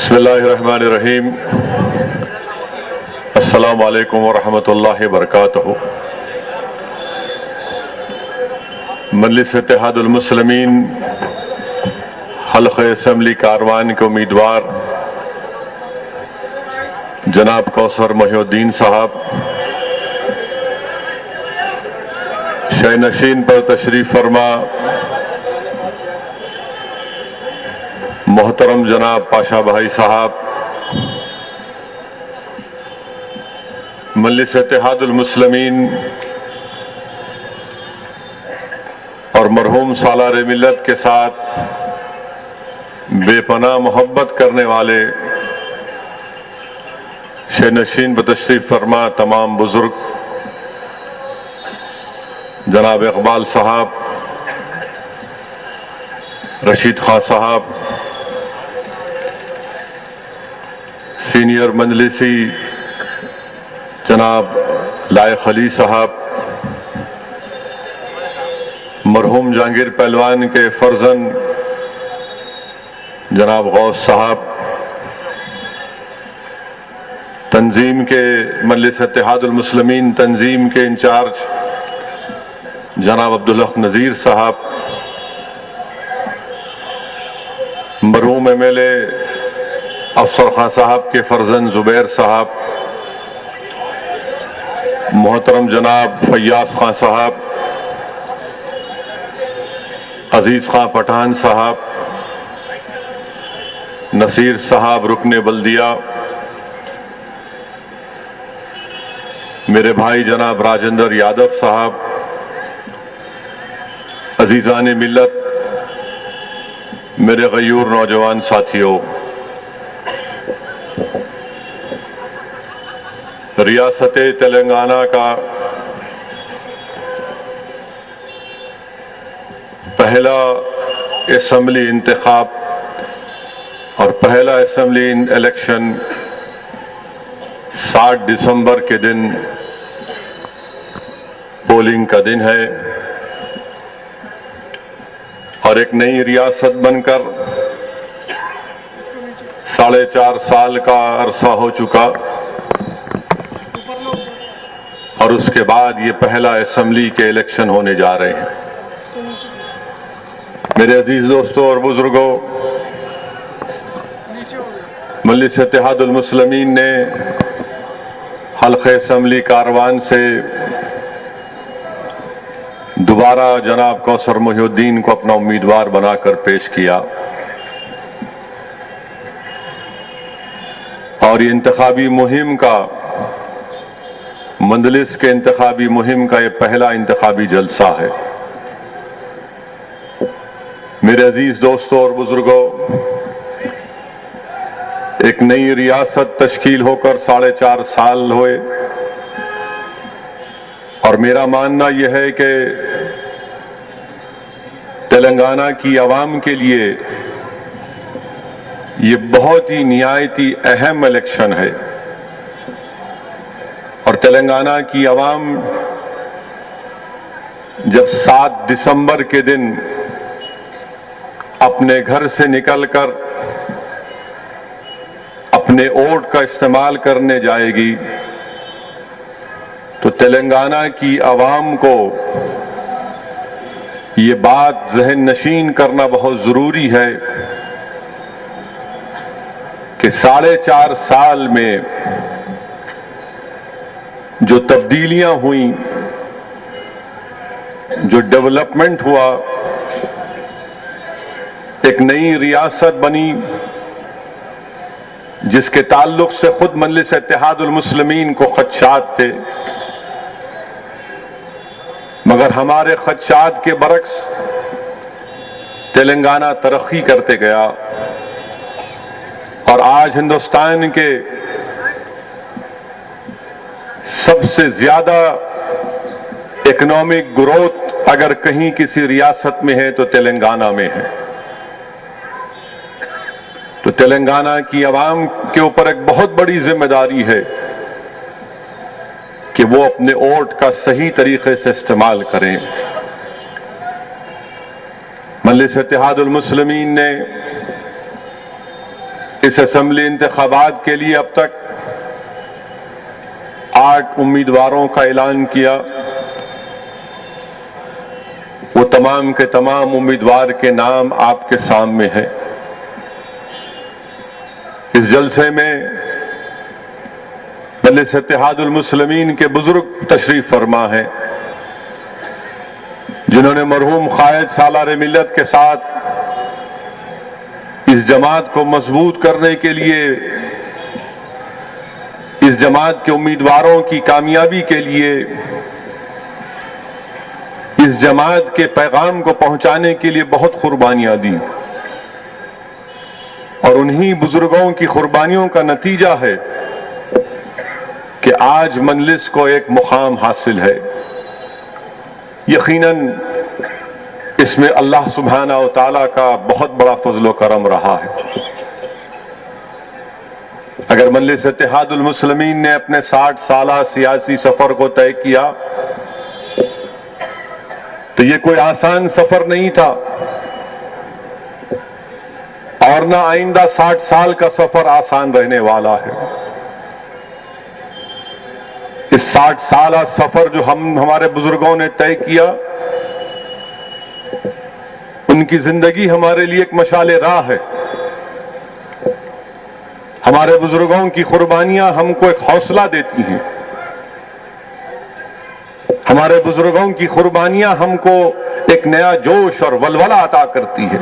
बिस्मिल्लाहिर्रहमानिर्रहीम। अस्सलामु अलैकुम वरहमतुल्लाहि वबरकातुहू। मजलिस इत्तेहादुल मुस्लिमीन हल्क़े असम्बली कारवान के उम्मीदवार जनाब कौसर मोहिउद्दीन साहब, शयनशीन पर तशरीफ फरमा मोहतरम जनाब पाशा भाई साहब, मजलिस इत्तेहादुल मुस्लिमीन और मरहूम सालार मिल्लत के साथ बेपनाह मोहब्बत करने वाले शयनशीन पर तशरीफ फरमा तमाम बुजुर्ग, जनाब इकबाल साहब, रशीद खान साहब, सीनियर मंजलिसी जनाब लायक अली साहब, मरहूम जहांगीर पहलवान के फर्जन जनाब गौस साहब, तंजीम के मजलिस इत्तेहादुल मुस्लिमीन तंजीम के इंचार्ज जनाब अब्दुल हक नज़ीर साहब, मरहूम MLA अफसर खान साहब के फर्जन जुबैर साहब, मोहतरम जनाब फैयाज खान साहब, अजीज खान पठान साहब, नसीर साहब रुकने बल्दिया, मेरे भाई जनाब राजेंद्र यादव साहब, अजीजान मिल्लत, मेरे गयूर नौजवान साथियों, रियासत तेलंगाना का पहला असम्बली इंतखाब और पहला असम्बली इलेक्शन 7 दिसंबर के दिन पोलिंग का दिन है और एक नई रियासत बनकर 4.5 साल का अरसा हो चुका और उसके बाद ये पहला असम्बली के इलेक्शन होने जा रहे हैं। मेरे अजीज दोस्तों और बुजुर्गों, मजलिस इत्तेहादुल मुस्लिमीन ने हल्क़े असम्बली कारवान से दोबारा जनाब कौसर मोहिउद्दीन को अपना उम्मीदवार बनाकर पेश किया और ये इंतखाबी मुहिम का मंजलिस के इंतखाबी मुहिम का ये पहला इंतखाबी जलसा है। मेरे अजीज दोस्तों और बुजुर्गों, एक नई रियासत तश्कील होकर 4.5 साल हुए और मेरा मानना यह है कि तेलंगाना की आवाम के लिए ये बहुत ही निहायती अहम इलेक्शन है और तेलंगाना की आवाम जब 7 दिसंबर के दिन अपने घर से निकलकर अपने वोट का इस्तेमाल करने जाएगी तो तेलंगाना की आवाम को ये बात ज़हन नशीन करना बहुत ज़रूरी है कि 4.5 साल में जो तब्दीलियां हुई, जो डेवलपमेंट हुआ, एक नई रियासत बनी जिसके ताल्लुक से खुद मजलिस इत्तेहादुल मुस्लिमीन को खदशात थे, मगर हमारे खदशात के बरक्स तेलंगाना तरक्की करते गया और आज हिंदुस्तान के सबसे ज्यादा इकोनॉमिक ग्रोथ अगर कहीं किसी रियासत में है तो तेलंगाना में है। तो तेलंगाना की आवाम के ऊपर एक बहुत बड़ी जिम्मेदारी है कि वो अपने वोट का सही तरीके से इस्तेमाल करें। मजलिस इत्तेहादुल मुस्लिमीन ने इस असेंबली इंतखाबात के लिए अब तक 8 उम्मीदवारों का ऐलान किया। वो तमाम के तमाम उम्मीदवार के नाम आपके सामने हैं। इस जलसे में मजलिस इत्तेहादुल मुस्लिमीन के बुजुर्ग तशरीफ फरमा हैं, जिन्होंने मरहूम कायद सालार मिल्लत के साथ इस जमात को मजबूत करने के लिए, इस जमात के उम्मीदवारों की कामयाबी के लिए, इस जमात के पैगाम को पहुंचाने के लिए बहुत कुर्बानियां दी। और उन्हीं बुजुर्गों की कुर्बानियों का नतीजा है कि आज मजलिस को एक मुकाम हासिल है। यकीनन इसमें अल्लाह सुब्हाना व तआला का बहुत बड़ा फजल व करम रहा है। अगर मजलिस इत्तेहादुल मुस्लिमीन ने अपने 60 साला सियासी सफर को तय किया तो ये कोई आसान सफर नहीं था, और ना आइंदा 60 साल का सफर आसान रहने वाला है। इस 60 साला सफर जो हमारे बुजुर्गों ने तय किया, उनकी जिंदगी हमारे लिए एक मशाले राह है। हमारे बुजुर्गों की कुर्बानियां हमको एक हौसला देती हैं। हमारे बुजुर्गों की कुर्बानियां हमको एक नया जोश और वलवला अता करती है।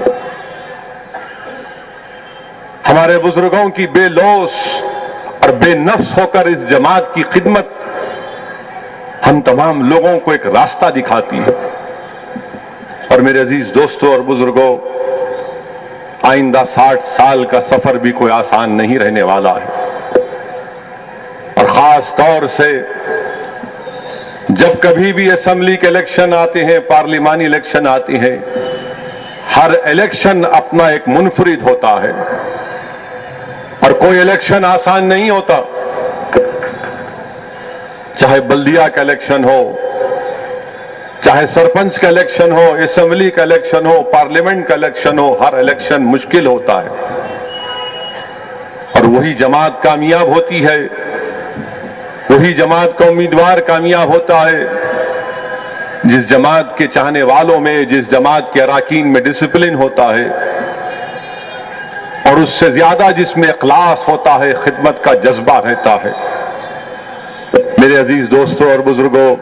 हमारे बुजुर्गों की बेलौस और बेनफ्स होकर इस जमात की खिदमत हम तमाम लोगों को एक रास्ता दिखाती है। और मेरे अजीज दोस्तों और बुजुर्गों, आइंदा 60 साल का सफर भी कोई आसान नहीं रहने वाला है। और खास तौर से जब कभी भी असेंबली के इलेक्शन आते हैं, पार्लिमानी इलेक्शन आते हैं, हर इलेक्शन अपना एक मुनफरिद होता है और कोई इलेक्शन आसान नहीं होता। चाहे बल्दिया का इलेक्शन हो, चाहे सरपंच का इलेक्शन हो, असेंबली का इलेक्शन हो, पार्लियामेंट का इलेक्शन हो, हर इलेक्शन मुश्किल होता है। और वही जमात कामयाब होती है, वही जमात का उम्मीदवार कामयाब होता है जिस जमात के चाहने वालों में, जिस जमात के अराकीन में डिसिप्लिन होता है, और उससे ज्यादा जिसमें इखलास होता है, खिदमत का जज्बा रहता है। मेरे अजीज दोस्तों और बुजुर्गों,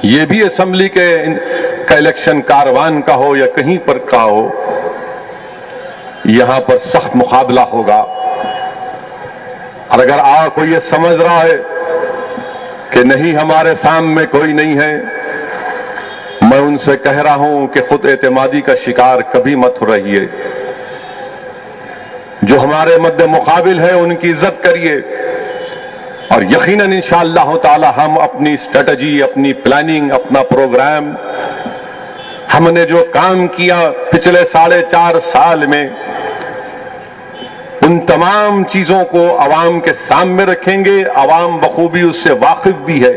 ये भी असेंबली का इलेक्शन कारवान का हो या कहीं पर का हो, यहां पर सख्त मुकाबला होगा। और अगर कोई ये समझ रहा है कि नहीं हमारे सामने कोई नहीं है, मैं उनसे कह रहा हूं कि खुद एतमादी का शिकार कभी मत हो रहिए। जो हमारे मद्दे मुकाबिल है उनकी इज्जत करिए, और यकीनन इंशाअल्लाह ताला हम अपनी स्ट्रेटजी, अपनी प्लानिंग, अपना प्रोग्राम, हमने जो काम किया पिछले 4.5 साल में, उन तमाम चीजों को अवाम के सामने रखेंगे। अवाम बखूबी उससे वाकिफ भी है,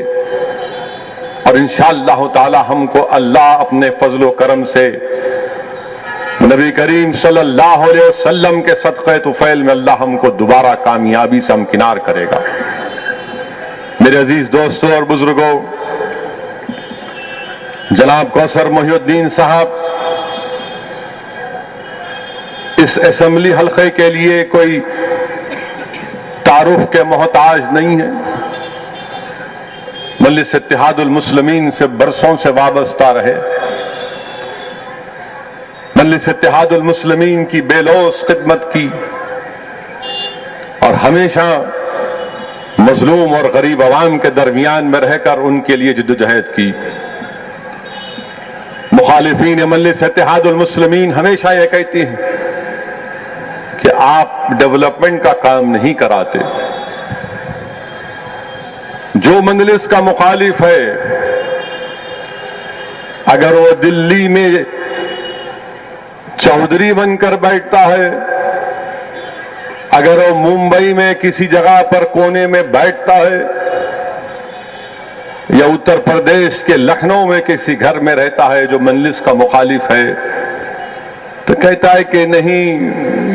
और इंशाअल्लाह ताला हमको अल्लाह अपने फजलो करम से नबी करीम सल्लल्लाहु अलैहि वसल्लम के सदक़े तुफैल में अल्लाह हमको दोबारा कामयाबी से हमकिनार करेगा। मेरे अजीज दोस्तों और बुजुर्गों, जनाब कौसर मोहिउद्दीन साहब इस असेंबली हल्के के लिए कोई तारुफ के मोहताज नहीं है। मजलिस इत्तेहादुल मुस्लिमीन से बरसों से वाबस्ता रहे। मजलिस इत्तेहादुल मुस्लिमीन की बेलौस खिदमत की और हमेशा मजलूम और गरीब अवाम के दरमियान में रहकर उनके लिए जद्दोजहद की। मुखालिफीन मजलिस इत्तेहादुल मुस्लिमीन हमेशा यह कहती हैं कि आप डेवलपमेंट का काम नहीं कराते। जो मजलिस का मुखालिफ है, अगर वो दिल्ली में चौधरी बनकर बैठता है, अगर वो मुंबई में किसी जगह पर कोने में बैठता है, या उत्तर प्रदेश के लखनऊ में किसी घर में रहता है जो मजलिस का मुखालिफ है, तो कहता है कि नहीं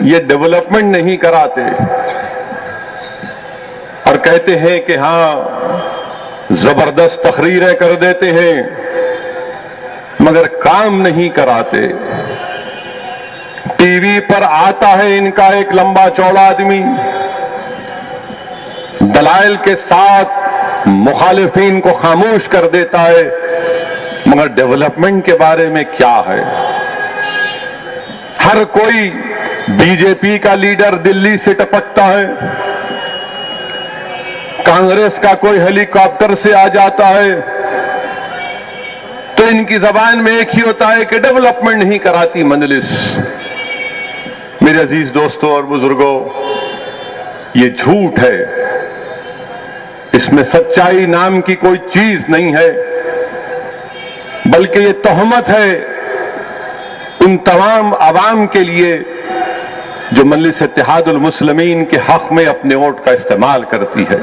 ये डेवलपमेंट नहीं कराते और कहते हैं कि हां जबरदस्त तकरीरें कर देते हैं मगर काम नहीं कराते। टीवी पर आता है इनका एक लंबा चौड़ा आदमी, दलाइल के साथ मुखालिफिन को खामोश कर देता है, मगर डेवलपमेंट के बारे में क्या है? हर कोई बीजेपी का लीडर दिल्ली से टपकता है, कांग्रेस का कोई हेलीकॉप्टर से आ जाता है, तो इनकी जबान में एक ही होता है कि डेवलपमेंट नहीं कराती मजलिस। मेरे अजीज दोस्तों और बुजुर्गों, ये झूठ है, इसमें सच्चाई नाम की कोई चीज नहीं है, बल्कि ये तोहमत है उन तमाम अवाम के लिए जो मजलिस इत्तेहादुल मुस्लिमीन के हक में अपने वोट का इस्तेमाल करती है।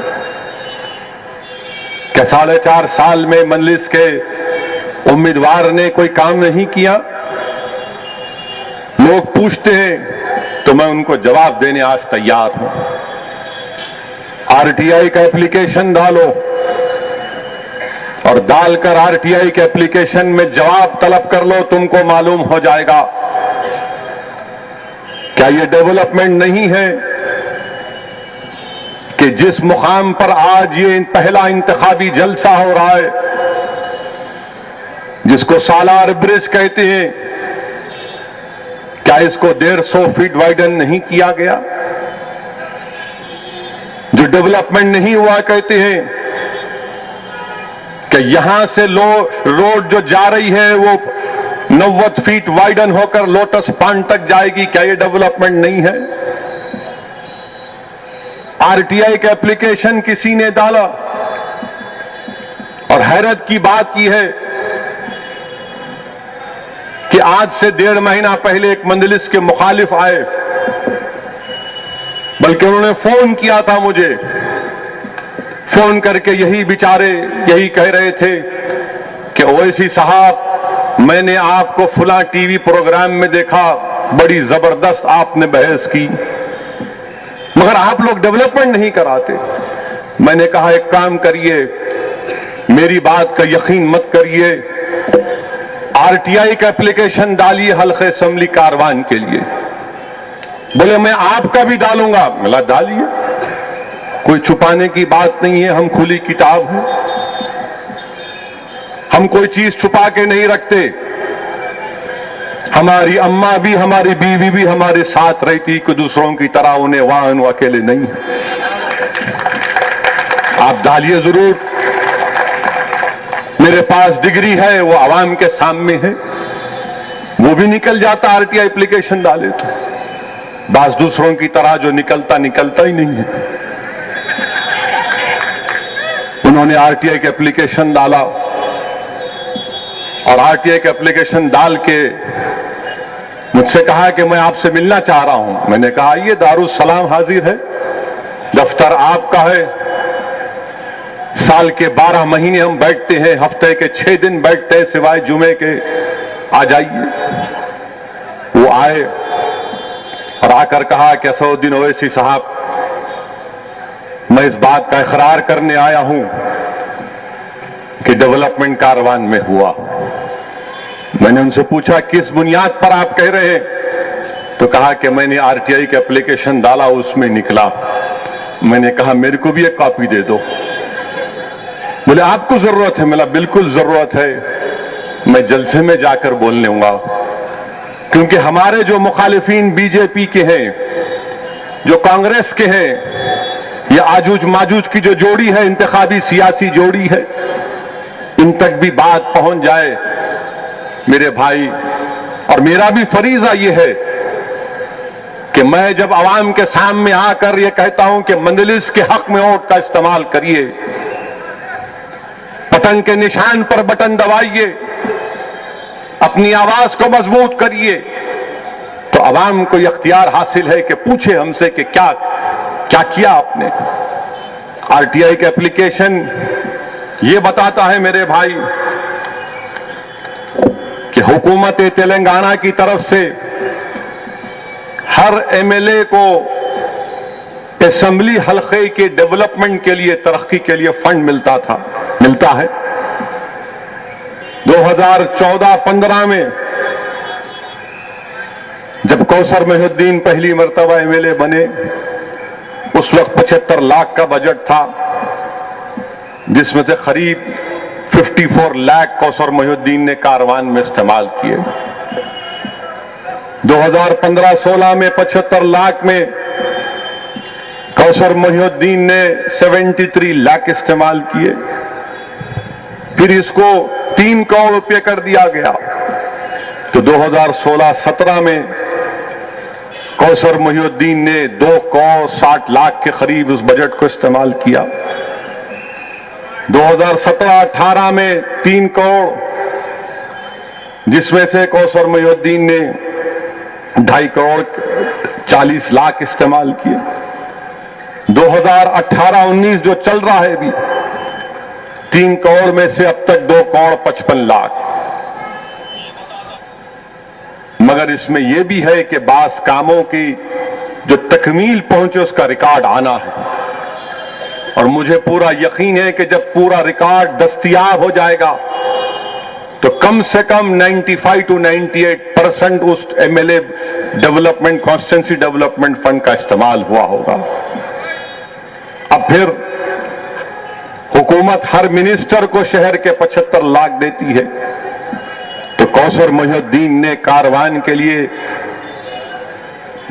क्या 4.5 साल में मजलिस के उम्मीदवार ने कोई काम नहीं किया? लोग पूछते हैं तो मैं उनको जवाब देने आज तैयार हूं। आरटीआई का एप्लीकेशन डालो और डालकर आरटीआई के एप्लीकेशन में जवाब तलब कर लो, तुमको मालूम हो जाएगा। क्या यह डेवलपमेंट नहीं है कि जिस मुकाम पर आज ये पहला इंतखाबी जलसा हो रहा है, जिसको सालार ब्रिज कहते हैं, क्या इसको 150 फीट वाइडन नहीं किया गया? जो डेवलपमेंट नहीं हुआ कहते हैं कि यहां से रोड जो जा रही है वो 90 फीट वाइडन होकर लोटस पांड तक जाएगी, क्या ये डेवलपमेंट नहीं है? आरटीआई का एप्लीकेशन किसी ने डाला और हैरत की बात की है कि आज से 1.5 महीना पहले एक मजलिस के मुखालिफ आए, बल्कि उन्होंने फोन किया था मुझे, फोन करके यही बेचारे यही कह रहे थे कि ओवैसी साहब, मैंने आपको फुला टीवी प्रोग्राम में देखा, बड़ी जबरदस्त आपने बहस की, मगर आप लोग डेवलपमेंट नहीं कराते। मैंने कहा एक काम करिए, मेरी बात का यकीन मत करिए, आरटीआई का एप्लीकेशन डालिए हल्के असेंबली कारवान के लिए। बोले मैं आपका भी डालूंगा। मिला डालिए, कोई छुपाने की बात नहीं है, हम खुली किताब है, हम कोई चीज छुपा के नहीं रखते। हमारी अम्मा भी, हमारी बीवी भी हमारे साथ रहती कि दूसरों की तरह उन्हें वहां अकेले नहीं। आप डालिए जरूर, मेरे पास डिग्री है, वो आवाम के सामने है, वो भी निकल जाता आरटीआई एप्लीकेशन डाले तो। बस दूसरों की तरह जो निकलता ही नहीं है। उन्होंने आरटीआई के एप्लीकेशन डाला और आरटीआई के एप्लीकेशन डाल के मुझसे कहा कि मैं आपसे मिलना चाह रहा हूं। मैंने कहा ये दारुस सलाम हाजिर है, दफ्तर आपका है, साल के 12 महीने हम बैठते हैं, हफ्ते के 6 दिन बैठते हैं सिवाय जुमे के, आ जाइए। वो आए और आकर कहा कि असदुद्दीन ओवैसी साहब, मैं इस बात का इकरार करने आया हूं कि डेवलपमेंट कारवान में हुआ। मैंने उनसे पूछा किस बुनियाद पर आप कह रहे हैं, तो कहा कि मैंने आरटीआई का एप्लीकेशन डाला, उसमें निकला। मैंने कहा मेरे को भी एक कॉपी दे दो। बोले आपको जरूरत है? मिला बिल्कुल जरूरत है, मैं जलसे में जाकर बोल लूंगा, क्योंकि हमारे जो मुखालिफिन बीजेपी के हैं, जो कांग्रेस के हैं, ये आजूज माजूज की जो जोड़ी है, इंतखाबी सियासी जोड़ी है, इन तक भी बात पहुंच जाए मेरे भाई। और मेरा भी फरीजा ये है कि मैं जब आवाम के सामने आकर ये कहता हूं कि मजलिस के हक में वोट का इस्तेमाल करिए, पतंग के निशान पर बटन दबाइए, अपनी आवाज को मजबूत करिए, तो आवाम को इख्तियार हासिल है कि पूछे हमसे कि क्या क्या किया आपने। आरटीआई का एप्लीकेशन ये बताता है मेरे भाई कि हुकूमत तेलंगाना की तरफ से हर एमएलए को असेंबली हलके के डेवलपमेंट के लिए, तरक्की के लिए फंड मिलता है। 2014-15 में जब कौसर मोहिउद्दीन पहली मर्तबा एमएलए बने, उस वक्त 75 लाख का बजट था, जिसमें से करीब 54 लाख कौसर मोहिउद्दीन ने कारवान में इस्तेमाल किए। 2015-16 में 75 लाख में कौसर मोहिउद्दीन ने 73 लाख इस्तेमाल किए। फिर इसको 3 करोड़ रुपए कर दिया गया। तो 2016-17 में कौसर मोहिउद्दीन ने 2 करोड़ 60 लाख के करीब उस बजट को इस्तेमाल किया। 2017-18 में 3 करोड़, जिसमें से कौसर मोहिउद्दीन ने 2.5 करोड़ 40 लाख इस्तेमाल किए। 2018-19 जो चल रहा है अभी, 3 करोड़ में से अब तक 2 करोड़ 55 लाख। मगर इसमें यह भी है कि बास कामों की जो तकमील पहुंचे उसका रिकॉर्ड आना है, और मुझे पूरा यकीन है कि जब पूरा रिकॉर्ड दस्तयाब हो जाएगा तो कम से कम 95 to 98% उस MLA development, constituency development fund का इस्तेमाल हुआ होगा। अब फिर हुकूमत हर मिनिस्टर को शहर के 75 लाख देती है, तो कौसर मोहिउद्दीन ने कारवान के लिए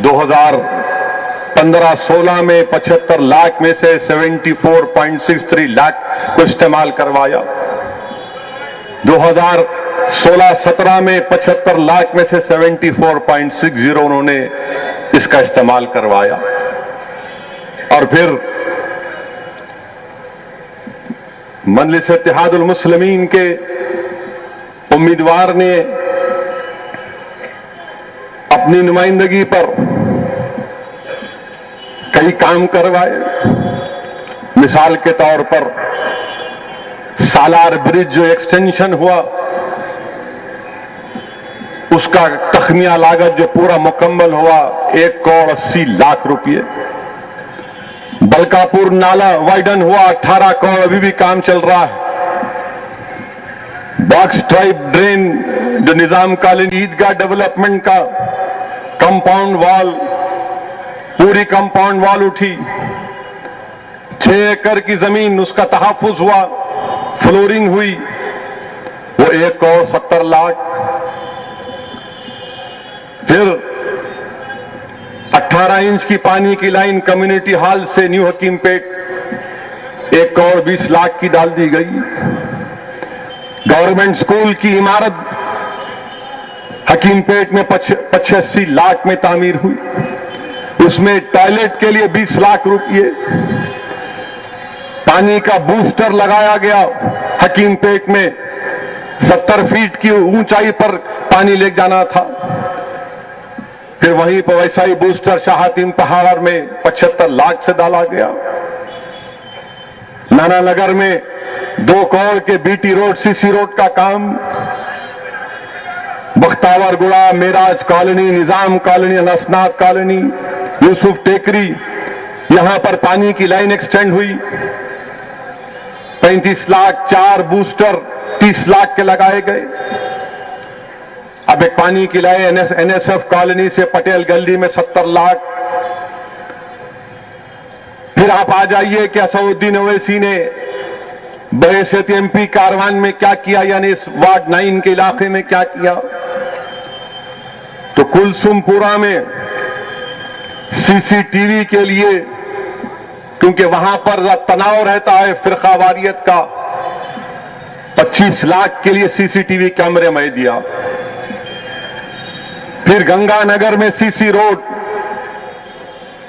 2015-16 में 75 लाख में से 74.63 लाख को इस्तेमाल करवाया। 2016-17 में 75 लाख में से 74.60 उन्होंने इसका इस्तेमाल करवाया। और फिर मजलिस इत्तेहादुल मुस्लिमीन के उम्मीदवार ने अपनी नुमाइंदगी पर कई काम करवाए। मिसाल के तौर पर सालार ब्रिज जो एक्सटेंशन हुआ, उसका तखमिया लागत जो पूरा मुकम्मल हुआ 1 करोड़ 80 लाख रुपए। बलकापुर नाला वाइडन हुआ 18 करोड़, अभी भी काम चल रहा है। बॉक्स ट्राइब ड्रेन जो निजाम कॉलोनी ईदगाह डेवलपमेंट का कंपाउंड वॉल, पूरी कंपाउंड वॉल उठी। 6 एकड़ की जमीन उसका तहफ्फुज हुआ, फ्लोरिंग हुई, वो 1 करोड़ 70 लाख। फिर 18 इंच की पानी की लाइन कम्युनिटी हॉल से न्यू हकीमपेट 1 करोड़ 20 लाख की डाल दी गई। गवर्नमेंट स्कूल की इमारत हकीमपेट में 85 लाख में तामीर हुई, उसमें टॉयलेट के लिए 20 लाख रुपए। पानी का बूस्टर लगाया गया हकीमपेट में, 70 फीट की ऊंचाई पर पानी ले जाना था। फिर वहीं पर वैसा ही बूस्टर शाहतीन पहाड़ में 75 लाख से डाला गया। नानानगर में 2 करोड़ के बीटी रोड, सीसी रोड का काम। बख्तावर गुड़ा, मेराज कॉलोनी, निजाम कॉलोनी, अनसनाथ कॉलोनी, यूसुफ टेकरी, यहां पर पानी की लाइन एक्सटेंड हुई। 35 लाख, 4 बूस्टर 30 लाख के लगाए गए। अब एक पानी की लाइन एनएसएफ कॉलोनी से पटेल गली में 70 लाख। फिर आप आ जाइए कि असउद्दीन ओवैसी ने बहैसियत एमपी कारवान में क्या किया, यानी इस वार्ड 9 के इलाके में क्या किया। तो कुलसुमपुरा में सीसीटीवी के लिए, क्योंकि वहां पर तनाव रहता है फिरकावारियत का, 25 लाख के लिए सीसीटीवी कैमरे में दिया। फिर गंगानगर में सीसी रोड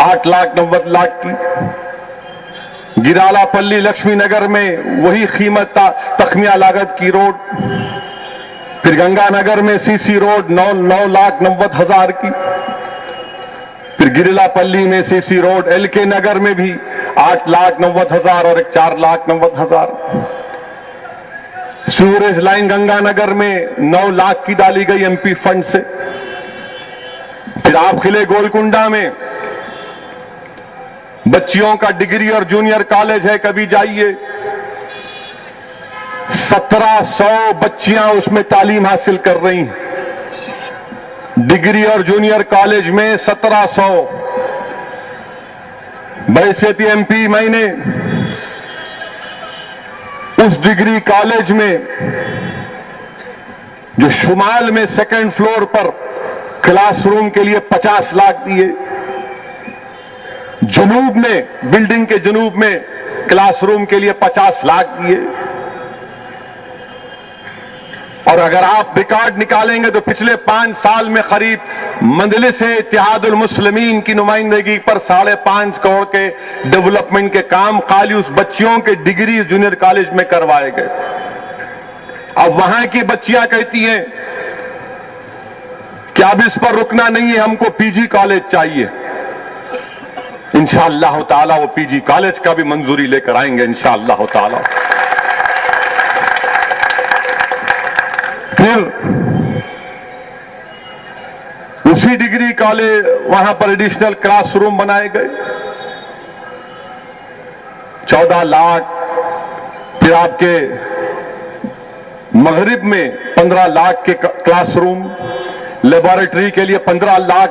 8,90,000 लाख की। गिरालापल्ली लक्ष्मी नगर में वही कीमत तखमिया लागत की रोड। फिर गंगानगर में सीसी रोड 9,90,000 की। फिर गिरिलापल्ली में सीसी रोड, एलके नगर में भी 8,90,000 और एक 4,90,000। सीवरेज लाइन गंगानगर में 9 लाख की डाली गई एमपी फंड से। फिर आप खिले गोलकुंडा में बच्चियों का डिग्री और जूनियर कॉलेज है, कभी जाइए 1700 बच्चियां उसमें तालीम हासिल कर रही हैं। डिग्री और जूनियर कॉलेज में 1700। बैसेती एमपी मैंने उस डिग्री कॉलेज में जो शुमाल में सेकंड फ्लोर पर क्लासरूम के लिए 50 लाख दिए, जनूब में बिल्डिंग के जनूब में क्लासरूम के लिए 50 लाख दिए। और अगर आप रिकॉर्ड निकालेंगे तो पिछले 5 साल में करीब मजलिस इत्तेहादुल मुस्लिमीन की नुमाइंदगी पर 5.5 करोड़ के डेवलपमेंट के काम खाली उस बच्चियों के डिग्री जूनियर कॉलेज में करवाए गए। अब वहां की बच्चियां कहती हैं कि अब इस पर रुकना नहीं है, हमको पीजी कॉलेज चाहिए। इंशाअल्लाह ताला वो पीजी कॉलेज का भी मंजूरी लेकर आएंगे इंशाअल्लाह ताला। फिर उसी डिग्री कॉलेज वहां पर एडिशनल क्लासरूम बनाए गए 14 लाख। फिर आपके मगरिब में 15 लाख के क्लासरूम, लेबोरेटरी के लिए 15 लाख,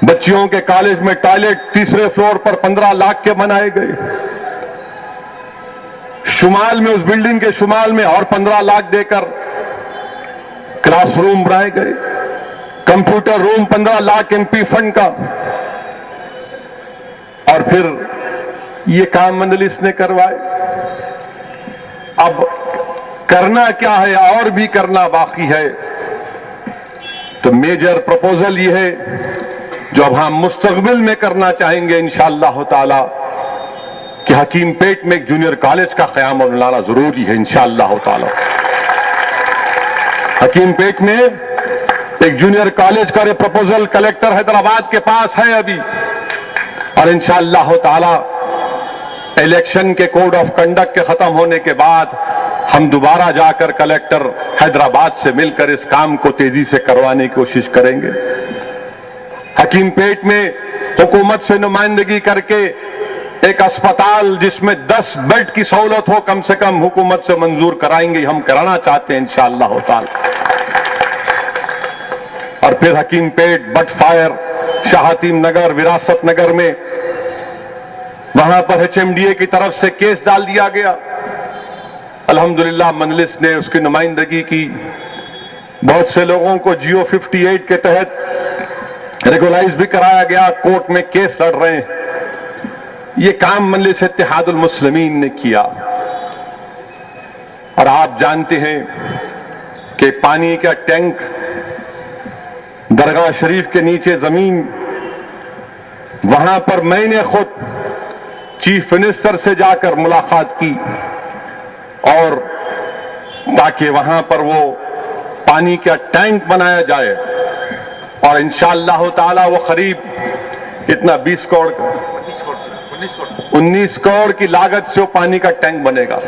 बच्चियों के कॉलेज में टॉयलेट तीसरे फ्लोर पर 15 लाख के बनाए गए। शुमाल में उस बिल्डिंग के शुमाल में और 15 लाख देकर क्लासरूम बनाए गए। Computer room 15 lakh MP fund का। और फिर ये काम मजलिस ने करवाए। अब करना क्या है, और भी करना बाकी है। तो मेजर प्रपोजल ये है जो अब हम मुस्तकबिल में करना चाहेंगे इंशाअल्लाह ताला कि हकीम पेट में एक जूनियर कॉलेज का क़याम और लाना जरूरी है इंशाअल्लाह ताला। हकीम पेट में एक जूनियर कॉलेज का प्रपोजल कलेक्टर हैदराबाद के पास है अभी, और इंशाअल्लाह ताला इलेक्शन के कोड ऑफ कंडक्ट के खत्म होने के बाद हम दोबारा जाकर कलेक्टर हैदराबाद से मिलकर इस काम को तेजी से करवाने की कोशिश करेंगे। हकीम पेट में हुकूमत से नुमाइंदगी करके एक अस्पताल जिसमें 10 बेड की सहूलत हो कम से कम हुकूमत से मंजूर कराएंगे, हम कराना चाहते हैं इंशाअल्लाह ताला। और फिर हकीम पेट, बट फायर, शाहतीम नगर, विरासत नगर में वहां पर एचएमडीए की तरफ से केस डाल दिया गया। अल्हम्दुलिल्लाह मजलिस ने उसकी नुमाइंदगी की। बहुत से लोगों को जियो 58 के तहत रेगुलाइज भी कराया गया, कोर्ट में केस लड़ रहे हैं। ये काम मजलिस इत्तेहादुल मुस्लिमीन ने किया। और आप जानते हैं कि पानी का टैंक दरगाह शरीफ के नीचे जमीन, वहां पर मैंने खुद चीफ मिनिस्टर से जाकर मुलाकात की, और ताकि वहां पर वो पानी का टैंक बनाया जाए। और इंशाअल्लाह ताला वो करीब इतना 19 करोड़ की लागत से वो पानी का टैंक बनेगा।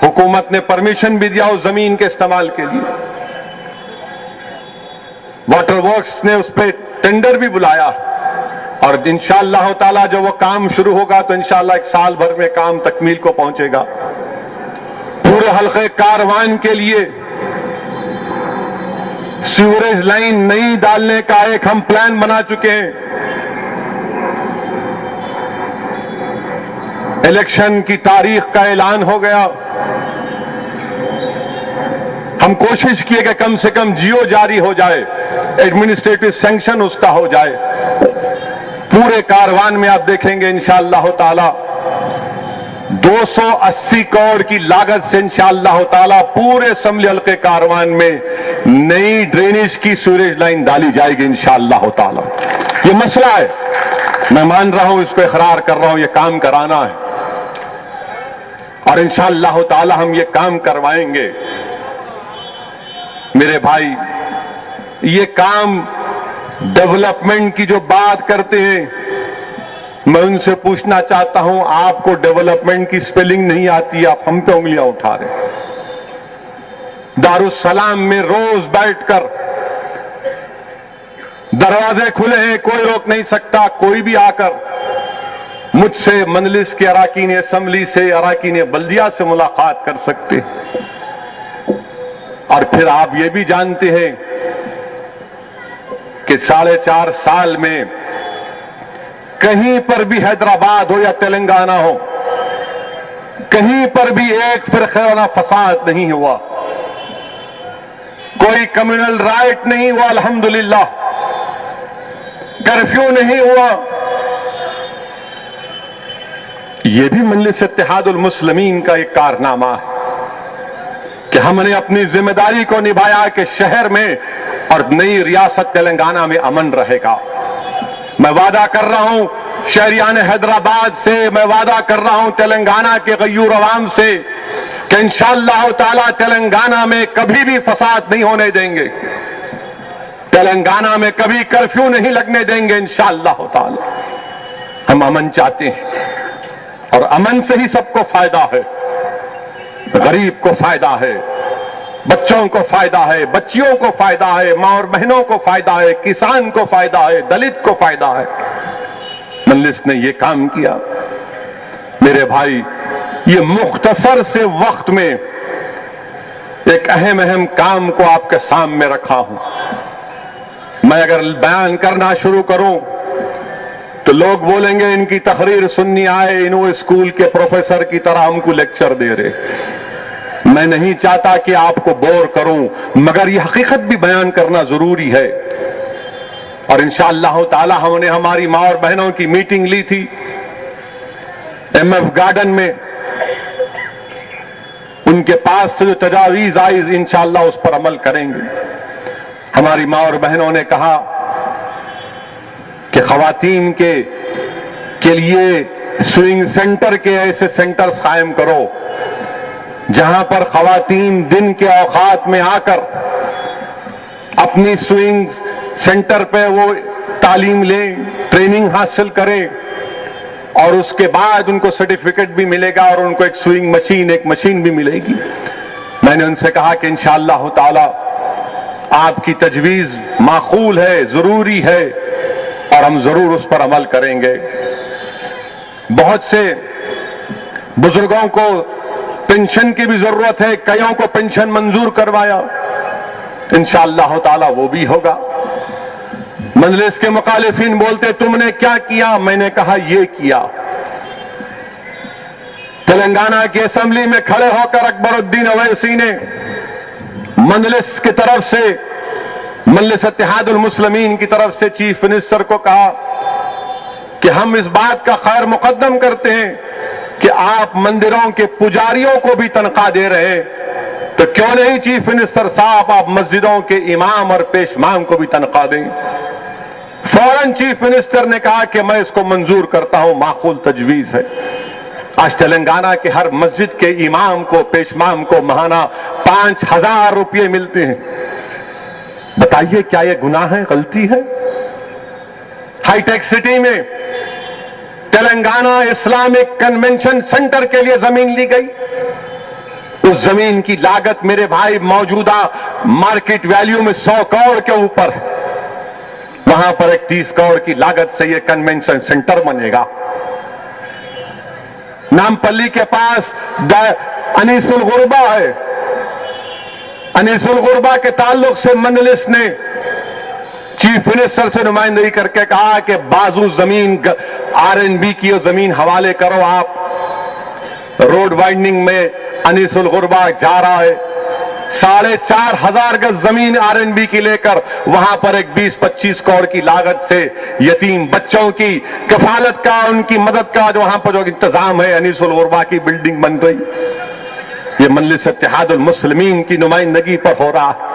हुकूमत ने परमिशन भी दिया उस जमीन के इस्तेमाल के लिए। वाटर वर्क्स ने उस पर टेंडर भी बुलाया, और इंशाअल्लाह ताला जब वो काम शुरू होगा तो इंशाअल्लाह 1 साल भर में काम तकमील को पहुंचेगा। पूरे हल्के कारवान के लिए सीवरेज लाइन नहीं डालने का एक हम प्लान बना चुके हैं। इलेक्शन की तारीख का ऐलान हो गया। हम कोशिश किए कि कम से कम जियो जारी हो जाए, एडमिनिस्ट्रेटिव सैंक्शन उसका हो जाए। पूरे कारवान में आप देखेंगे इंशाअल्लाह ताला 280 करोड़ की लागत से इंशाअल्लाह ताला पूरे समली हल्के कारवान में नई ड्रेनेज की सीवरेज लाइन डाली जाएगी इंशाअल्लाह ताला। ये मसला है, मैं मान रहा हूं, इसको इकरार कर रहा हूं, ये काम कराना है और इंशाअल्लाह ताला हम ये काम करवाएंगे। मेरे भाई, ये काम डेवलपमेंट की जो बात करते हैं, मैं उनसे पूछना चाहता हूं, आपको डेवलपमेंट की स्पेलिंग नहीं आती, आप हम पे उंगलियां उठा रहे। दारुस्सलाम में रोज बैठकर दरवाजे खुले हैं, कोई रोक नहीं सकता। कोई भी आकर मुझसे, मजलिस के अराकीन असेंबली से, अराकीन बल्दिया से मुलाकात कर सकते। और फिर आप ये भी जानते हैं कि 4.5 साल में कहीं पर भी हैदराबाद हो या तेलंगाना हो, कहीं पर भी एक फिरकाना फसाद नहीं हुआ, कोई कम्युनल राइट नहीं हुआ, अल्हम्दुलिल्लाह, कर्फ्यू नहीं हुआ। यह भी मजलिस इत्तेहादुल मुस्लिमीन का एक कारनामा है कि हमने अपनी जिम्मेदारी को निभाया कि शहर में और नई रियासत तेलंगाना में अमन रहेगा। मैं वादा कर रहा हूं शहरियान हैदराबाद से, मैं वादा कर रहा हूं तेलंगाना के गयूर अवाम से कि इंशाअल्लाह ताला तेलंगाना में कभी भी फसाद नहीं होने देंगे, तेलंगाना में कभी कर्फ्यू नहीं लगने देंगे इंशाअल्लाह ताला। हम अमन चाहते हैं और अमन से ही सबको फायदा है। गरीब को फायदा है, बच्चों को फायदा है, बच्चियों को फायदा है, मां और बहनों को फायदा है, किसान को फायदा है, दलित को फायदा है। मजलिस ने यह काम किया। मेरे भाई, ये मुख्तसर से वक्त में एक अहम काम को आपके सामने रखा हूं। मैं अगर बयान करना शुरू करूं तो लोग बोलेंगे इनकी तकरीर सुननी आए, इन्हों स्कूल के प्रोफेसर की तरह हमको लेक्चर दे रहे। मैं नहीं चाहता कि आपको बोर करूं, मगर यह हकीकत भी बयान करना जरूरी है। और इंशाअल्लाह ताला हमने हमारी मां और बहनों की मीटिंग ली थी MF गार्डन में। उनके पास से जो तजावीज आई इंशाअल्लाह उस पर अमल करेंगे। हमारी मां और बहनों ने कहा कि खवातीन के लिए स्विंग सेंटर के ऐसे सेंटर्स कायम करो जहां पर खवातीन दिन के औकात में आकर अपनी स्विंग सेंटर पे वो तालीम लें, ट्रेनिंग हासिल करें और उसके बाद उनको सर्टिफिकेट भी मिलेगा और उनको एक स्विंग मशीन, एक मशीन भी मिलेगी। मैंने उनसे कहा कि इंशाअल्लाह ताला आपकी तजवीज माकूल है, जरूरी है और हम जरूर उस पर अमल करेंगे। बहुत से बुजुर्गों को पेंशन की भी जरूरत है, कईयों को पेंशन मंजूर करवाया, इंशाअल्लाह ताला वो भी होगा। मजलिस के मुखालिफिन बोलते तुमने क्या किया, मैंने कहा ये किया। तेलंगाना की असेंबली में खड़े होकर अकबरुद्दीन अवैसी ने मजलिस की तरफ से, मजलिस इत्तेहादुल मुस्लिमीन की तरफ से चीफ मिनिस्टर को कहा कि हम इस बात का खैर मुकद्दम करते हैं कि आप मंदिरों के पुजारियों को भी तनख्वाह दे रहे हैं, तो क्यों नहीं चीफ मिनिस्टर साहब आप मस्जिदों के इमाम और पेशमाम को भी तनख्वाह दें। फौरन चीफ मिनिस्टर ने कहा कि मैं इसको मंजूर करता हूं, माकूल तजवीज है। आज तेलंगाना के हर मस्जिद के इमाम को, पेशमाम को महाना 5,000 रुपये मिलते हैं। बताइए क्या यह गुनाह है, गलती है? हाईटेक सिटी में तेलंगाना इस्लामिक कन्वेंशन सेंटर के लिए जमीन ली गई। उस जमीन की लागत मेरे भाई मौजूदा मार्केट वैल्यू में 100 करोड़ के ऊपर है। वहां पर एक 30 करोड़ की लागत से यह कन्वेंशन सेंटर बनेगा। नामपल्ली के पास अनीसुल गुरबा है। अनीसुल गुरबा के ताल्लुक से मजलिस ने चीफ मिनिस्टर से नुमाइंदगी करके कहा कि बाजू जमीन RNB की जमीन हवाले करो। आप रोड वाइंडिंग में अनीसुल गुरबा जा रहा है, 4,500 गज जमीन RNB की लेकर वहां पर एक 20-25 करोड़ की लागत से यतीम बच्चों की कफालत का, उनकी मदद का जो वहां पर जो इंतजाम है, अनीसुल गुरबा की बिल्डिंग बन रही। ये मजलिस इत्तेहादुल मुस्लिमीन की नुमाइंदगी पर हो रहा है।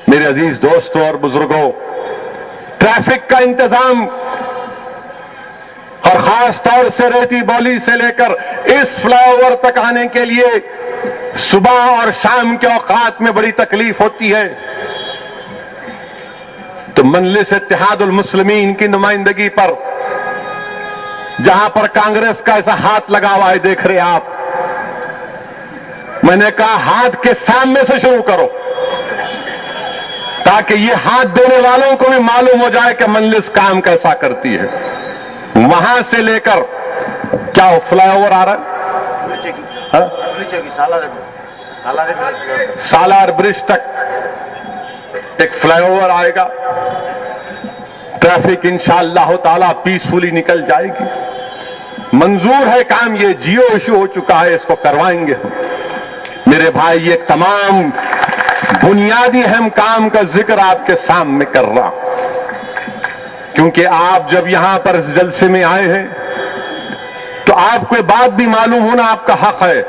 मेरे अजीज दोस्तों और बुजुर्गों, ट्रैफिक का इंतजाम और खास तौर से रेती बौली से लेकर इस फ्लाईओवर तक आने के लिए सुबह और शाम के औकात में बड़ी तकलीफ होती है। तो मजलिस इत्तेहादुल मुस्लिमीन की नुमाइंदगी पर जहां पर कांग्रेस का ऐसा हाथ लगा हुआ है, देख रहे आप, मैंने कहा हाथ के सामने से शुरू करो ताकि ये हाथ देने वालों को भी मालूम हो जाए कि मजलिस काम कैसा करती है। वहां से लेकर क्या फ्लाईओवर आ रहा है, सालार ब्रिज तक एक फ्लाईओवर आएगा। ट्रैफिक इंशाअल्लाह ताला पीसफुली निकल जाएगी। मंजूर है काम, ये जियो इशू हो चुका है, इसको करवाएंगे हम। मेरे भाई, ये तमाम बुनियादी अहम काम का जिक्र आपके सामने कर रहा, क्योंकि आप जब यहां पर इस जलसे में आए हैं तो आपको ये बात भी मालूम होना आपका हक है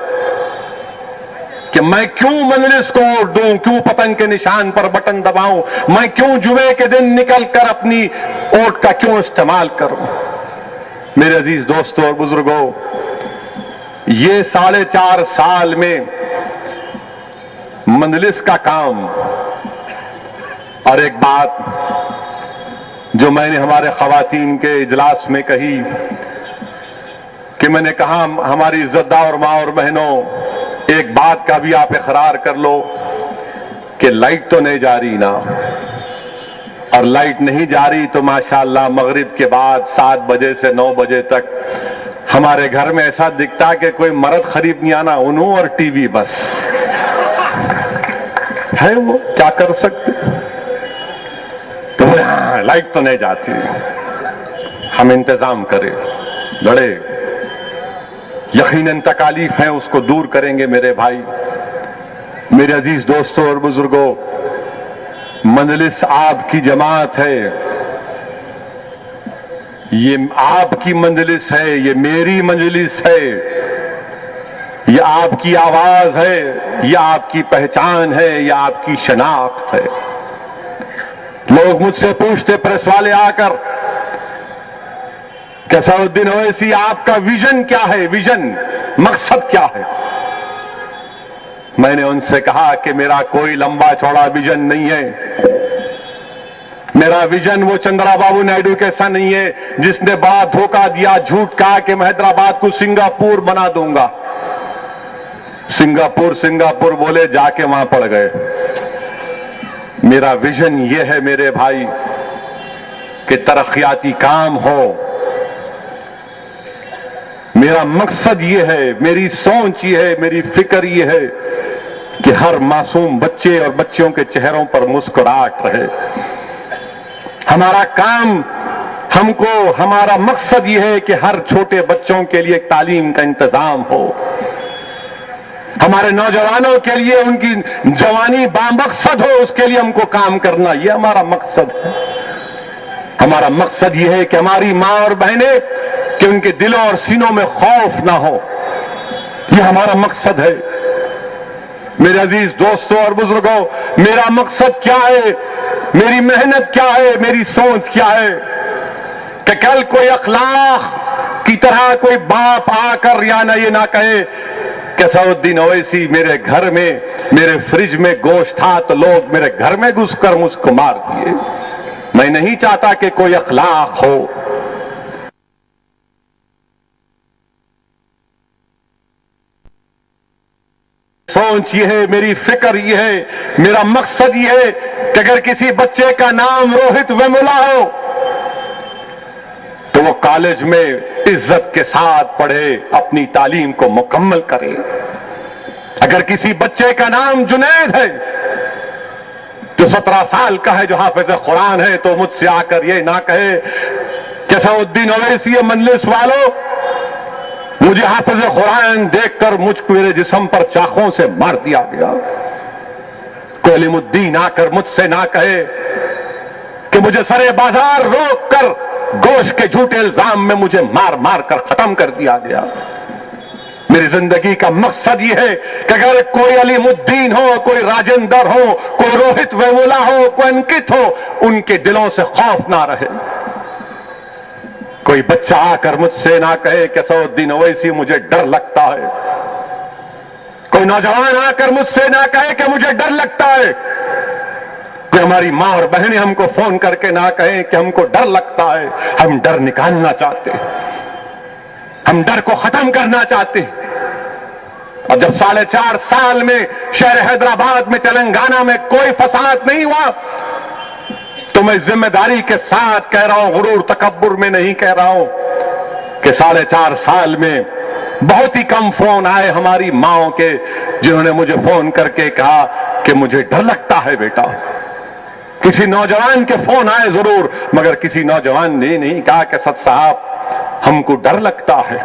कि मैं क्यों मजलिस को वोट दूं, क्यों पतंग के निशान पर बटन दबाऊं, मैं क्यों जुमे के दिन निकल कर अपनी वोट का क्यों इस्तेमाल करूं। मेरे अजीज दोस्तों और बुजुर्गों, ये 4.5 साल में मजलिस का काम, और एक बात जो मैंने हमारे खवातीन के इजलास में कही कि मैंने कहा हमारी इज्जतदार माँ और बहनों, एक बात का भी आप इकरार कर लो कि लाइट तो नहीं जा रही ना, और लाइट नहीं जा रही तो माशाअल्लाह मगरिब के बाद 7 बजे से 9 बजे तक हमारे घर में ऐसा दिखता कि कोई मर्द खरीद नहीं आना, उन्हों और टीवी बस है। वो क्या कर सकते, तो हाँ, लाइट तो नहीं जाती, हम इंतजाम करें, लड़े, यकीनन तकालीफ है उसको दूर करेंगे। मेरे भाई, मेरे अजीज दोस्तों और बुजुर्गों, मजलिस आपकी जमात है, ये आपकी मजलिस है, ये मेरी मजलिस है, ये आपकी आवाज है, ये आपकी पहचान है, ये आपकी शनाख्त है। लोग मुझसे पूछते प्रेस वाले आकर कि असदुद्दीन ओवैसी आपका विजन क्या है, विजन मकसद क्या है। मैंने उनसे कहा कि मेरा कोई लंबा चौड़ा विजन नहीं है। मेरा विजन वो चंद्राबाबू नायडू कैसा नहीं है जिसने बड़ा धोखा दिया, झूठ कहा कि मैं हैदराबाद को सिंगापुर बना दूंगा। सिंगापुर बोले, जाके वहां पड़ गए। मेरा विजन ये है मेरे भाई कि तरक्याती काम हो। मेरा मकसद ये है, मेरी सोच ये है, मेरी फिक्र ये है कि हर मासूम बच्चे और बच्चियों के चेहरों पर मुस्कुराहट रहे। हमारा काम, हमारा मकसद ये है कि हर छोटे बच्चों के लिए तालीम का इंतजाम हो, हमारे नौजवानों के लिए उनकी जवानी बामकसद हो, उसके लिए हमको काम करना, ये हमारा मकसद है। हमारा मकसद ये है कि हमारी मां और बहनें, कि उनके दिलों और सीनों में खौफ ना हो, ये हमारा मकसद है। मेरे अजीज दोस्तों और बुजुर्गों, मेरा मकसद क्या है, मेरी मेहनत क्या है, मेरी सोच क्या है कि कल कोई अखलाक की तरह कोई बाप आकर या ना ये ना कहे कि असदुद्दीन ओवैसी मेरे घर में, मेरे फ्रिज में गोश्त था तो लोग मेरे घर में घुसकर मुझको मार दिए। मैं नहीं चाहता कि कोई अखलाक हो। सोच ये है, मेरी फिक्र ये है, मेरा मकसद ये है कि अगर किसी बच्चे का नाम रोहित वेमुला हो तो वो कॉलेज में इज्जत के साथ पढ़े, अपनी तालीम को मुकम्मल करे। अगर किसी बच्चे का नाम जुनैद है जो 17 साल का है, जो हाफिज कुरान है, तो मुझसे आकर ये ना कहे कि असदुद्दीन ओवैसी मजलिस वालों, मुझे हाफिज कुरान देखकर मुझको मेरे जिस्म पर चाकों से मार दिया गया। कोई अलीमुद्दीन आकर मुझसे ना कहे कि मुझे सरे बाजार रोक कर गोश्त के झूठे इल्जाम में मुझे मार मार कर खत्म कर दिया गया। मेरी जिंदगी का मकसद यह है कि अगर कोई अलीमुद्दीन हो, कोई राजेंद्र हो, कोई रोहित वेमुला हो, कोई अंकित हो, उनके दिलों से खौफ ना रहे। कोई बच्चा आकर मुझसे ना कहे कि असदुद्दीन ओवैसी मुझे डर लगता है। कोई नौजवान आकर मुझसे ना कहे कि मुझे डर लगता है। कोई हमारी मां और बहनें हमको फोन करके ना कहें कि हमको डर लगता है। हम डर निकालना चाहते हैं, हम डर को खत्म करना चाहते हैं। और जब 4.5 साल में शहर हैदराबाद में, तेलंगाना में कोई फसाद नहीं हुआ तो मैं जिम्मेदारी के साथ कह रहा हूं, गुरूर तकब्बुर में नहीं कह रहा हूं, कि 4.5 साल में बहुत ही कम फोन आए हमारी माओ के जिन्होंने मुझे फोन करके कहा कि मुझे डर लगता है बेटा। किसी नौजवान के फोन आए जरूर, मगर किसी नौजवान ने नहीं कहा कि सद साहब हमको डर लगता है।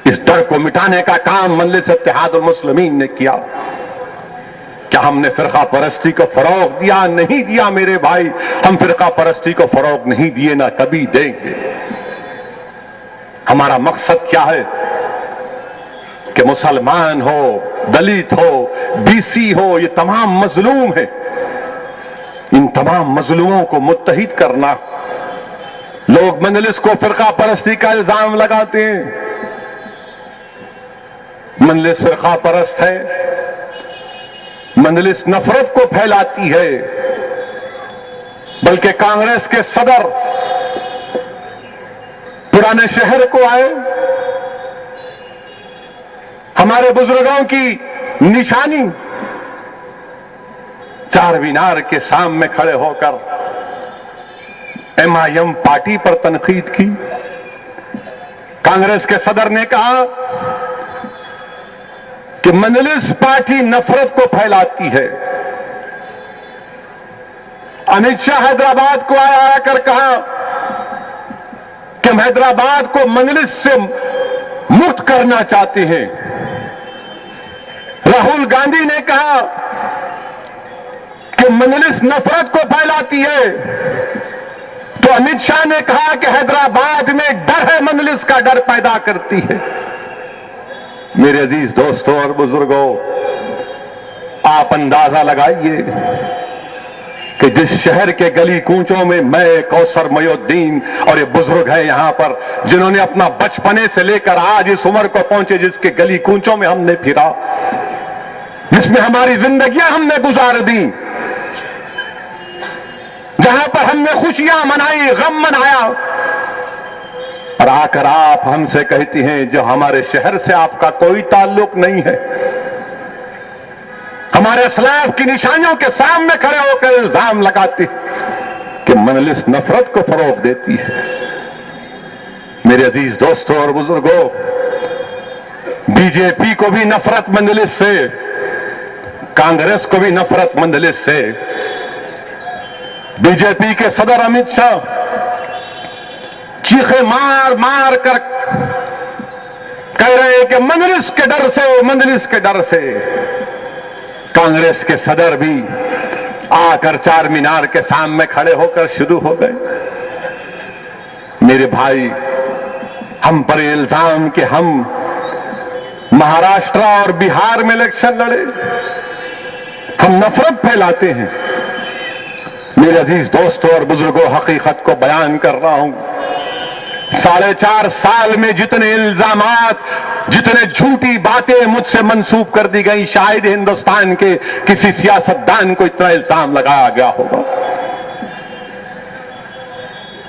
इस डर को मिटाने का काम मजलिस इत्तेहादुल मुस्लिमीन ने किया। क्या हमने फिरका परस्ती को फरोग दिया? नहीं दिया मेरे भाई। हम फिरका परस्ती को फरोग नहीं दिए, ना कभी देंगे। हमारा मकसद क्या है कि मुसलमान हो, दलित हो, बीसी हो, ये तमाम मजलूम है, इन तमाम मजलूमों को मुत्तहिद करना। लोग मजलिस को फिरका परस्ती का इल्जाम लगाते हैं। मजलिस फिरका परस्त है, मजलिस नफरत को फैलाती है। बल्कि कांग्रेस के सदर पुराने शहर को आए, हमारे बुजुर्गों की निशानी चार मीनार के सामने खड़े होकर MIM पार्टी पर तनकीद की। कांग्रेस के सदर ने कहा कि मजलिस पार्टी नफरत को फैलाती है। अमित शाह हैदराबाद को आया कर कहा कि हम हैदराबाद को मजलिस से मुक्त करना चाहते हैं। राहुल गांधी ने कहा कि मजलिस नफरत को फैलाती है, तो अमित शाह ने कहा कि हैदराबाद में डर है, मजलिस का डर पैदा करती है। मेरे अजीज दोस्तों और बुजुर्गों, आप अंदाजा लगाइए कि जिस शहर के गली कूचों में मैं, कौसर मयोद्दीन और ये बुजुर्ग है यहां पर, जिन्होंने अपना बचपने से लेकर आज इस उम्र को पहुंचे, जिसके गली कूचों में हमने फिरा, जिसमें हमारी जिंदगियां हमने गुजार दी, जहां पर हमने खुशियां मनाई, गम मनाया, और आकर आप हमसे कहती हैं जो हमारे शहर से आपका कोई ताल्लुक नहीं है। हमारे असलाफ की निशानियों के सामने खड़े होकर इल्जाम लगाती कि मजलिस नफरत को फरोग देती है। मेरे अजीज दोस्तों और बुजुर्गों, बीजेपी को भी नफरत मजलिस से, कांग्रेस को भी नफरत मजलिस से। बीजेपी के सदर अमित शाह चीखे मार मार कर कह रहे हैं कि मजलिस के डर से, मजलिस के डर से। कांग्रेस के सदर भी आकर चार मीनार के सामने खड़े होकर शुरू हो गए। मेरे भाई, हम पर इल्जाम कि हम महाराष्ट्र और बिहार में इलेक्शन लड़े, हम नफरत फैलाते हैं। मेरे अजीज दोस्तों और बुजुर्गों, हकीकत को बयान कर रहा हूं। 4.5 साल में जितने इल्जामात, जितने झूठी बातें मुझसे मंसूब कर दी गई, शायद हिंदुस्तान के किसी सियासतदान को इतना इल्जाम लगाया गया होगा।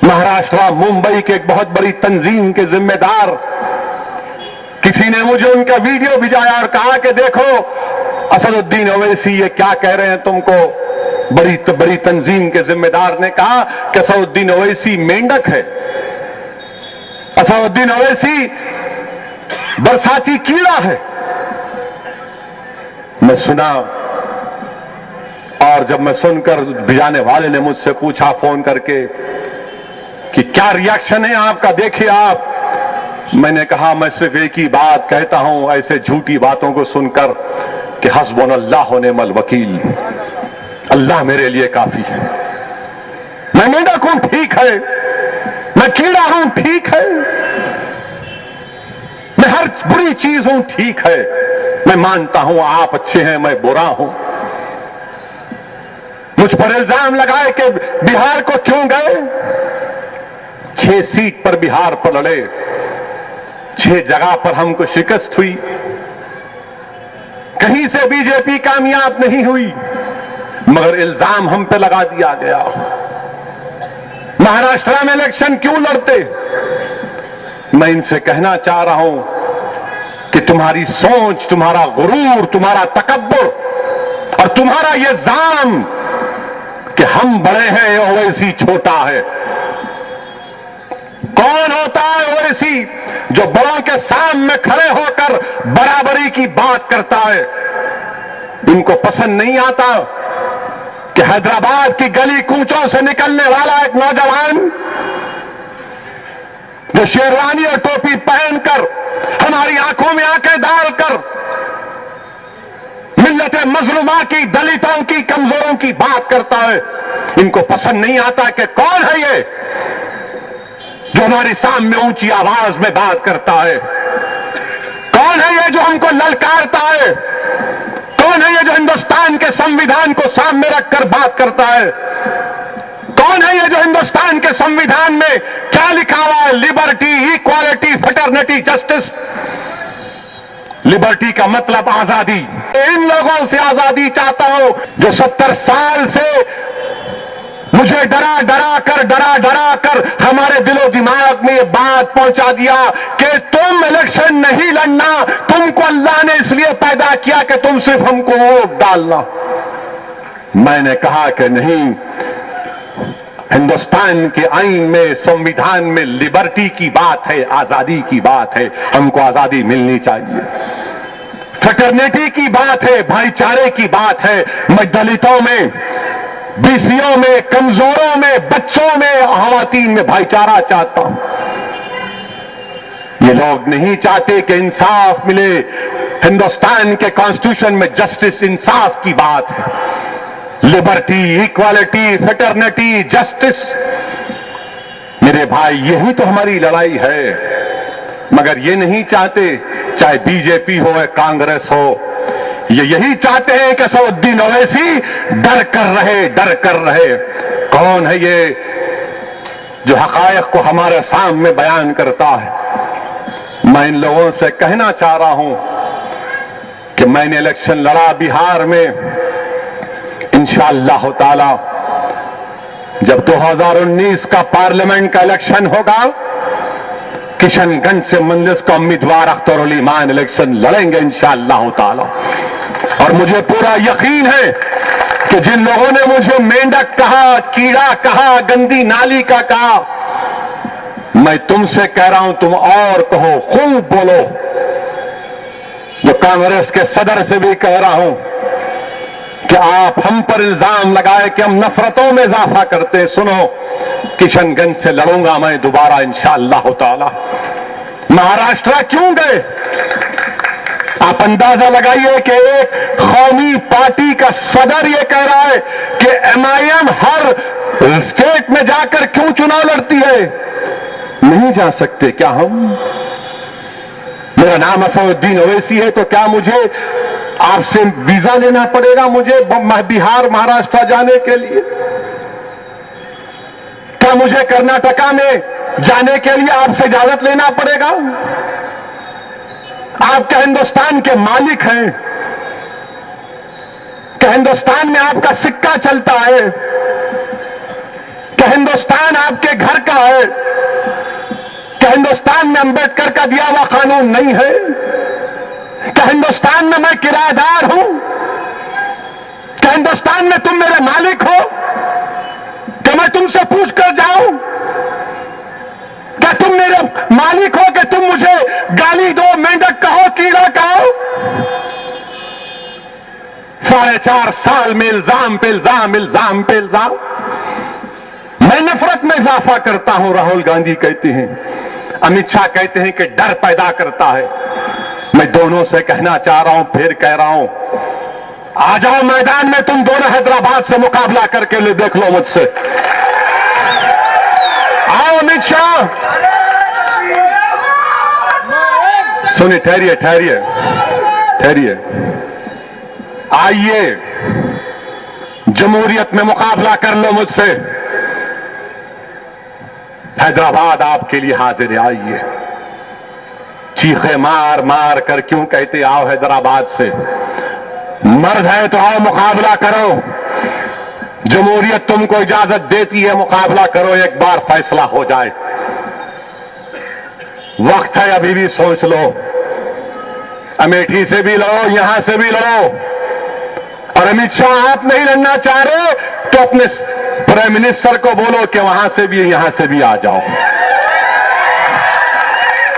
महाराष्ट्र, मुंबई के एक बहुत बड़ी तंजीम के जिम्मेदार किसी ने मुझे उनका वीडियो भिजाया और कहा कि देखो असदुद्दीन ओवैसी ये क्या कह रहे हैं तुमको। बड़ी तंजीम के जिम्मेदार ने कहा कि असदुद्दीन ओवैसी मेंढक है, असदुद्दीन ओवैसी बरसाती कीड़ा है। मैं सुना, और जब मैं सुनकर भिजाने वाले ने मुझसे पूछा फोन करके कि क्या रिएक्शन है आपका, देखिए आप। मैंने कहा मैं सिर्फ एक ही बात कहता हूं ऐसे झूठी बातों को सुनकर कि हस्बुनल्लाह व निअमल वकील, अल्लाह मेरे लिए काफी है। मैं मेंढक हूं, ठीक है, मैं कीड़ा हूं, ठीक है, मैं हर बुरी चीज हूं, ठीक है, मैं मानता हूं आप अच्छे हैं, मैं बुरा हूं। मुझ पर इल्जाम लगाए कि बिहार को क्यों गए। 6 सीट पर बिहार पर लड़े, 6 जगह पर हमको शिकस्त हुई, कहीं से बीजेपी कामयाब नहीं हुई, मगर इल्जाम हम पे लगा दिया गया। महाराष्ट्र में इलेक्शन क्यों लड़ते? मैं इनसे कहना चाह रहा हूं कि तुम्हारी सोच, तुम्हारा गुरूर, तुम्हारा तकब्बुर और तुम्हारा यह जाम कि हम बड़े हैं ओवैसी छोटा है। कौन होता है ओवैसी जो बड़ों के सामने खड़े होकर बराबरी की बात करता है? इनको पसंद नहीं आता कि हैदराबाद की गली कूचों से निकलने वाला एक नौजवान जो शेरवानी और टोपी पहनकर हमारी आंखों में आंखें डालकर मिल्लत मजलूमा की, दलितों की, कमजोरों की बात करता है। इनको पसंद नहीं आता कि कौन है ये जो हमारे सामने ऊंची आवाज में बात करता है? कौन है ये जो हमको ललकारता है? कौन है ये जो हिंदुस्तान के संविधान को सामने रखकर बात करता है? कौन है ये जो हिंदुस्तान के संविधान में क्या लिखा हुआ है? Liberty, equality, fraternity, justice. Liberty का मतलब आजादी। इन लोगों से आजादी चाहता हूं जो 70 साल से मुझे डरा डरा कर हमारे दिलो दिमाग में ये बात पहुंचा दिया कि तुम इलेक्शन नहीं लड़ना, तुमको अल्लाह ने इसलिए पैदा किया कि तुम सिर्फ हमको वोट डालना। मैंने कहा कि नहीं, हिंदुस्तान के आईन में, संविधान में लिबर्टी की बात है, आजादी की बात है, हमको आजादी मिलनी चाहिए। फ्रेटर्निटी की बात है, भाईचारे की बात है। मैं दलितों में, बीसीओं में, कमजोरों में, बच्चों में, खवातीन में भाईचारा चाहता हूं। ये लोग नहीं चाहते कि इंसाफ मिले। हिंदुस्तान के कॉन्स्टिट्यूशन में जस्टिस, इंसाफ की बात है, लिबर्टी, इक्वालिटी, फ्रेटर्निटी, जस्टिस। मेरे भाई, यही तो हमारी लड़ाई है। मगर ये नहीं चाहते, चाहे बीजेपी हो या कांग्रेस हो, ये यही चाहते हैं कि असदुद्दीन ओवैसी डर कर रहे। कौन है ये जो हकायक को हमारे सामने बयान करता है? मैं इन लोगों से कहना चाह रहा हूं कि मैंने इलेक्शन लड़ा बिहार में। इंशाअल्लाह ताला जब 2019 का पार्लियामेंट का इलेक्शन होगा, किशनगंज से मंदिर का उम्मीदवार अख्तरुल ईमान इलेक्शन लड़ेंगे इंशाअल्लाह ताला। और मुझे पूरा यकीन है कि जिन लोगों ने मुझे मेंढक कहा, कीड़ा कहा, गंदी नाली का कहा, मैं तुमसे कह रहा हूं तुम और कहो, खूब बोलो। जो कांग्रेस के सदर से भी कह रहा हूं कि आप हम पर इल्जाम लगाए कि हम नफरतों में इजाफा करते हैं। सुनो, किशनगंज से लड़ूंगा मैं दोबारा इंशाअल्लाह ताला। महाराष्ट्र क्यों गए? आप अंदाजा लगाइए कि एक कौमी पार्टी का सदर ये कह रहा है कि एमआईएम हर स्टेट में जाकर क्यों चुनाव लड़ती है? नहीं जा सकते क्या हम? मेरा नाम असदुद्दीन ओवैसी है, तो क्या मुझे आपसे वीजा लेना पड़ेगा मुझे बिहार, महाराष्ट्र जाने के लिए? क्या मुझे कर्नाटका में जाने के लिए आपसे इजाजत लेना पड़ेगा? आप क्या हिंदुस्तान के मालिक हैं? क्या हिंदुस्तान में आपका सिक्का चलता है? क्या हिंदुस्तान आपके घर का है? क्या हिंदुस्तान में अंबेडकर का दिया हुआ कानून नहीं है? क्या हिंदुस्तान में मैं किराएदार हूं? क्या हिंदुस्तान में तुम मेरे मालिक हो? क्या मैं तुमसे पूछ कर जाऊं? क्या तुम मेरे मालिक हो कि तुम मुझे गाली दो, मेंढक कहो, कीड़ा कहो? 4.5 साल में इल्जाम पे इल्जाम, इल्जाम पे इल्जाम। मैं नफरत में इजाफा करता हूं, राहुल गांधी कहते हैं, अमित शाह कहते हैं कि डर पैदा करता है। मैं दोनों से कहना चाह रहा हूं, फिर कह रहा हूं, आ जाओ मैदान में, तुम दोनों हैदराबाद से मुकाबला करके ले देख लो मुझसे। आओ अमित शाह। सुनिए, ठहरिए ठहरिए ठहरिए, आइए जमहूरियत में मुकाबला कर लो मुझसे। हैदराबाद आपके लिए हाजिर है, आइए। चीखे मार मार कर क्यों कहते आओ हैदराबाद से? मर्द है तो आओ मुकाबला करो। जमहूरियत तुमको इजाजत देती है, मुकाबला करो, एक बार फैसला हो जाए। वक्त है, अभी भी सोच लो। अमेठी से भी लड़ो, यहां से भी लड़ो। और अमित शाह, आप नहीं लड़ना चाह रहे तो अपने प्राइम मिनिस्टर को बोलो कि वहां से भी यहां से भी आ जाओ,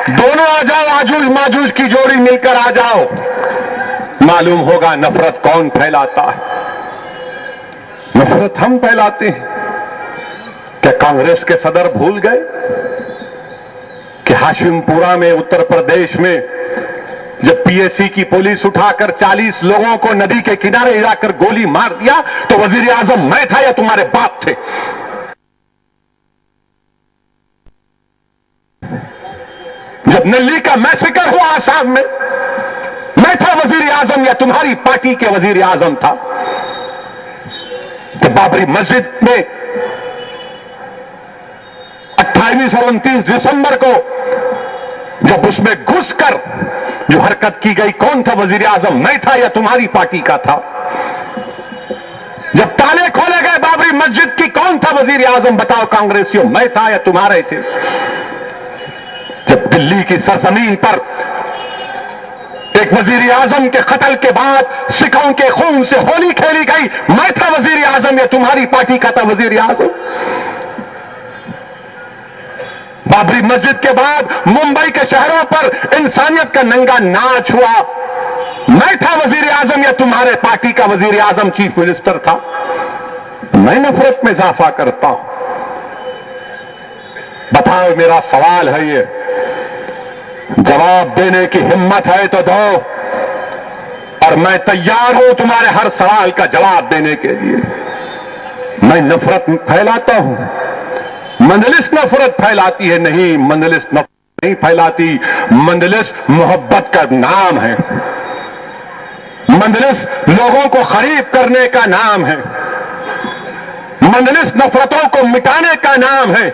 दोनों आ जाओ, आजूज माजूज की जोड़ी मिलकर आ जाओ। मालूम होगा नफरत कौन फैलाता है। नफरत हम फैलाते हैं। क्या कांग्रेस के सदर भूल गए कि हाशिमपुरा में उत्तर प्रदेश में जब पीएससी की पुलिस उठाकर 40 लोगों को नदी के किनारे जाकर गोली मार दिया तो वजीर आजम मैं था या तुम्हारे बाप थे? जब नल्ली का मैसेकर हुआ आसाम में, मैं था वजीर आजम या तुम्हारी पार्टी के वजीर आजम था? तो बाबरी मस्जिद में 28 और 29 दिसंबर को जब उसमें घुसकर जो हरकत की गई, कौन था वजीर आजम? मैं था या तुम्हारी पार्टी का था? जब ताले खोले गए बाबरी मस्जिद की, कौन था वजीर आजम? बताओ कांग्रेसियों, मैं था या तुम्हारे थे? जब दिल्ली की सरजमीन पर एक वजीर आजम के कत्ल के बाद सिखों के खून से होली खेली गई, मैं था वजीर आजम या तुम्हारी पार्टी का था वजीर आजम? बाबरी मस्जिद के बाद मुंबई के शहरों पर इंसानियत का नंगा नाच हुआ, मैं था वजीर आजम या तुम्हारे पार्टी का वजीर आजम चीफ मिनिस्टर था? मैं नफरत में इजाफा करता हूं? बताओ, मेरा सवाल है ये, जवाब देने की हिम्मत है तो दो, और मैं तैयार हूं तुम्हारे हर सवाल का जवाब देने के लिए। मैं नफरत फैलाता हूं? मंजलिस नफरत फैलाती है? नहीं, मंजलिस नफरत नहीं फैलाती। मंजलिस मोहब्बत का नाम है। मंजलिस लोगों को करीब करने का नाम है। मंजलिस नफरतों को मिटाने का नाम है।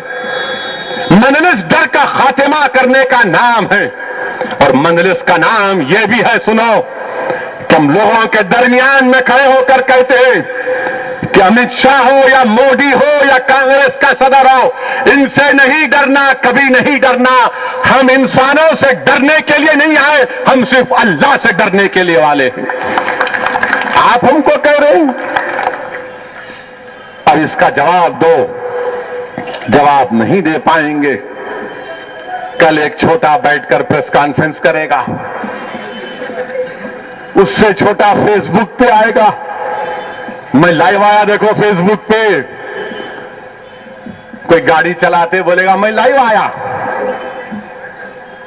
मंजलिस डर का खात्मा करने का नाम है। और मंजलिस का नाम यह भी है, सुनो, कि हम लोगों के दरमियान में खड़े होकर कहते हैं कि अमित शाह हो या मोदी हो या कांग्रेस का सदर हो, इनसे नहीं डरना, कभी नहीं डरना। हम इंसानों से डरने के लिए नहीं आए, हम सिर्फ अल्लाह से डरने के लिए वाले हैं। आप हमको कह रहे हैं, और इसका जवाब दो। जवाब नहीं दे पाएंगे, कल एक छोटा बैठकर प्रेस कॉन्फ्रेंस करेगा, उससे छोटा फेसबुक पे आएगा। मैं लाइव आया, देखो फेसबुक पे कोई गाड़ी चलाते बोलेगा मैं लाइव आया।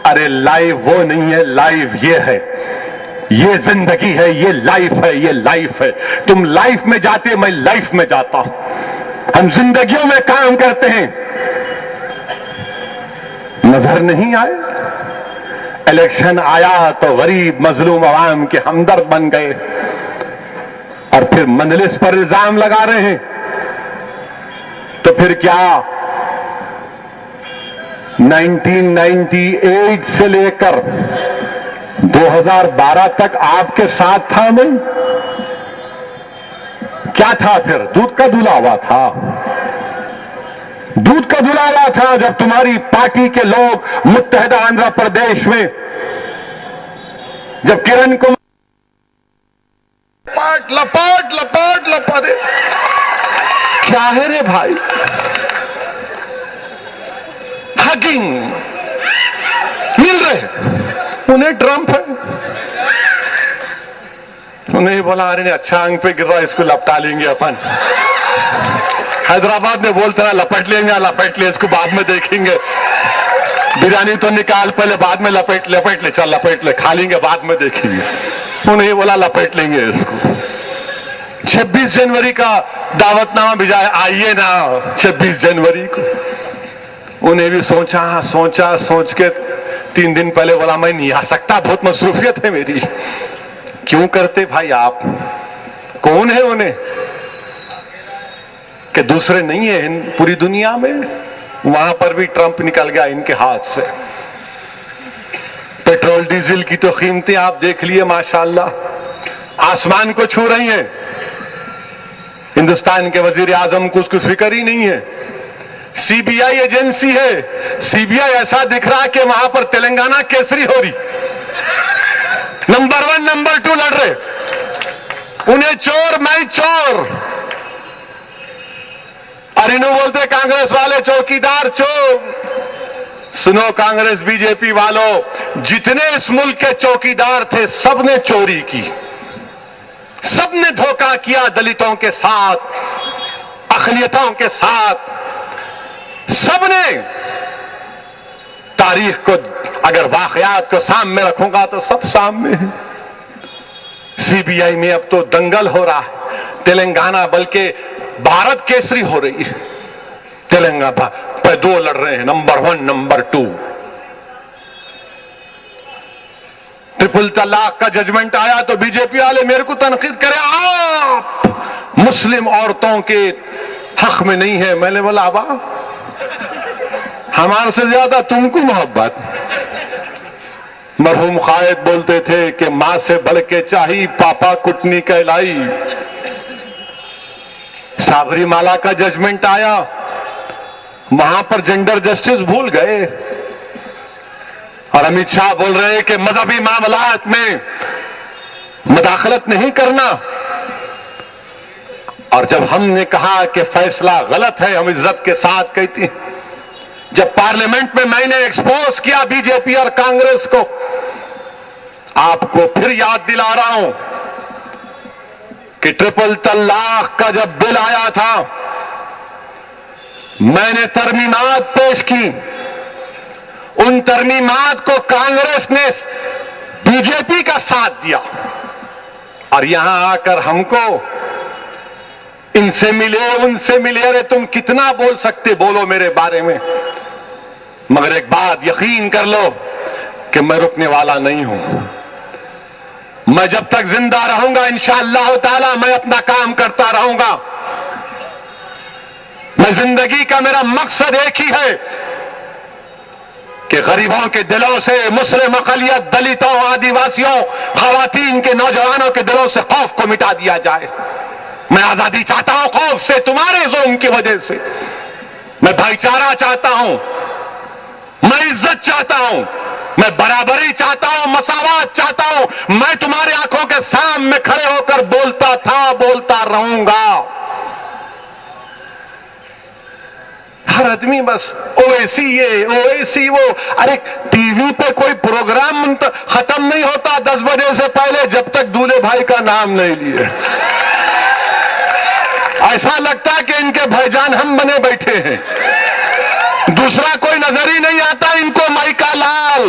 अरे लाइव वो नहीं है, लाइव ये है, ये जिंदगी है, ये लाइफ है, ये लाइफ है। तुम लाइफ में जाते, मैं लाइफ में जाता हूं। हम जिंदगियों में काम करते हैं। नजर नहीं आए? इलेक्शन आया तो गरीब मजलूम आवाम के हमदर्द बन गए, और फिर मंजलिस पर इल्जाम लगा रहे हैं। तो फिर क्या 1998 से लेकर 2012 तक आपके साथ था मैं? क्या था फिर? दूध का धुला हुआ था। दूध का धुला हुआ था जब तुम्हारी पार्टी के लोग मुत्तहिदा आंध्र प्रदेश में, जब किरण कुमार लपाट लपाट लपाट, क्या है रे भाई? हगिंग मिल रहे, उन्हें ट्रंप है। उन्हें बोला अरे अच्छा अंग पे गिर रहा, इसको लपटा लेंगे अपन। हैदराबाद में बोलते हैं लपट लेंगे, लपेट ले, इसको बाद में देखेंगे। बिरयानी तो निकाल पहले, बाद में लपेट ले, चल लपेट ले, खा लेंगे, बाद में देखेंगे। उन्हें बोला लपेट लेंगे इसको। 26 जनवरी का दावतनामा भिजाया, आइए ना 26 जनवरी को। उन्हें भी सोच के 3 दिन पहले बोला मैं नहीं आ सकता, बहुत मसरूफियत है मेरी। क्यों करते भाई आप? कौन है उन्हें कि दूसरे नहीं है पूरी दुनिया में? वहां पर भी ट्रंप निकल गया इनके हाथ से। पेट्रोल डीजल की तो कीमतें आप देख लिए, माशाअल्लाह आसमान को छू रही हैं। हिंदुस्तान के वजीर आजम को उसकी फिक्र ही नहीं है। सीबीआई एजेंसी है, सीबीआई ऐसा दिख रहा है कि वहां पर तेलंगाना केसरी हो रही, नंबर 1 नंबर 2 लड़ रहे। उन्हें चोर मैं चोर, और इन्हों बोलते कांग्रेस वाले चौकीदार चोर। सुनो कांग्रेस बीजेपी वालों, जितने इस मुल्क के चौकीदार थे सबने चोरी की, सबने धोखा किया दलितों के साथ, अक़लियतों के साथ, सबने। तारीख को अगर वाक़यात को सामने रखूंगा तो सब सामने है। सीबीआई में अब तो दंगल हो रहा है, तेलंगाना बल्कि भारत केसरी हो रही है। तेलंगाना पे दो लड़ रहे हैं, नंबर 1 नंबर 2। ट्रिपल तलाक का जजमेंट आया तो बीजेपी वाले मेरे को तनकीद करे, आप मुस्लिम औरतों के हक में नहीं है। मैंने बोला अबा हमारे से ज्यादा तुमको मोहब्बत। मरहूम कायद बोलते थे कि मां से बढ़ के चाही पापा कुटनी कहलाई। साबरीमाला का जजमेंट आया, वहां पर जेंडर जस्टिस भूल गए और अमित शाह बोल रहे हैं कि मजहबी मामलात में मुदाखलत नहीं करना। और जब हमने कहा कि फैसला गलत है, हम इज्जत के साथ कहती। जब पार्लियामेंट में मैंने एक्सपोज किया बीजेपी और कांग्रेस को, आपको फिर याद दिला रहा हूं कि ट्रिपल तलाक का जब बिल आया था, मैंने तरमीमात पेश की। उन तरमीमात को कांग्रेस ने बीजेपी का साथ दिया और यहां आकर हमको इनसे मिले उनसे मिले। अरे तुम कितना बोल सकते, बोलो मेरे बारे में, मगर एक बात यकीन कर लो कि मैं रुकने वाला नहीं हूं। मैं जब तक जिंदा रहूंगा इंशाअल्लाह ताला मैं अपना काम करता रहूंगा। मैं जिंदगी का मेरा मकसद एक ही है कि गरीबों के दिलों से, मुस्लिम अक़लियत, दलितों, आदिवासियों, खवातीन के, नौजवानों के दिलों से खौफ को मिटा दिया जाए। मैं आजादी चाहता हूं खौफ से, तुम्हारे जुल्म की वजह से। मैं भाईचारा चाहता हूं, मैं इज्जत चाहता हूं, मैं बराबरी चाहता हूं, मसावत चाहता हूं। मैं तुम्हारे आंखों के सामने खड़े होकर बोलता था, बोलता रहूंगा। हर आदमी बस ओवैसी ये ओवैसी वो। अरे टीवी पे कोई प्रोग्राम खत्म नहीं होता 10 बजे से पहले जब तक दूल्हे भाई का नाम नहीं लिए। ऐसा लगता है कि इनके भाईजान हम बने बैठे हैं, दूसरा कोई नजर ही नहीं आता इनको। माइका लाल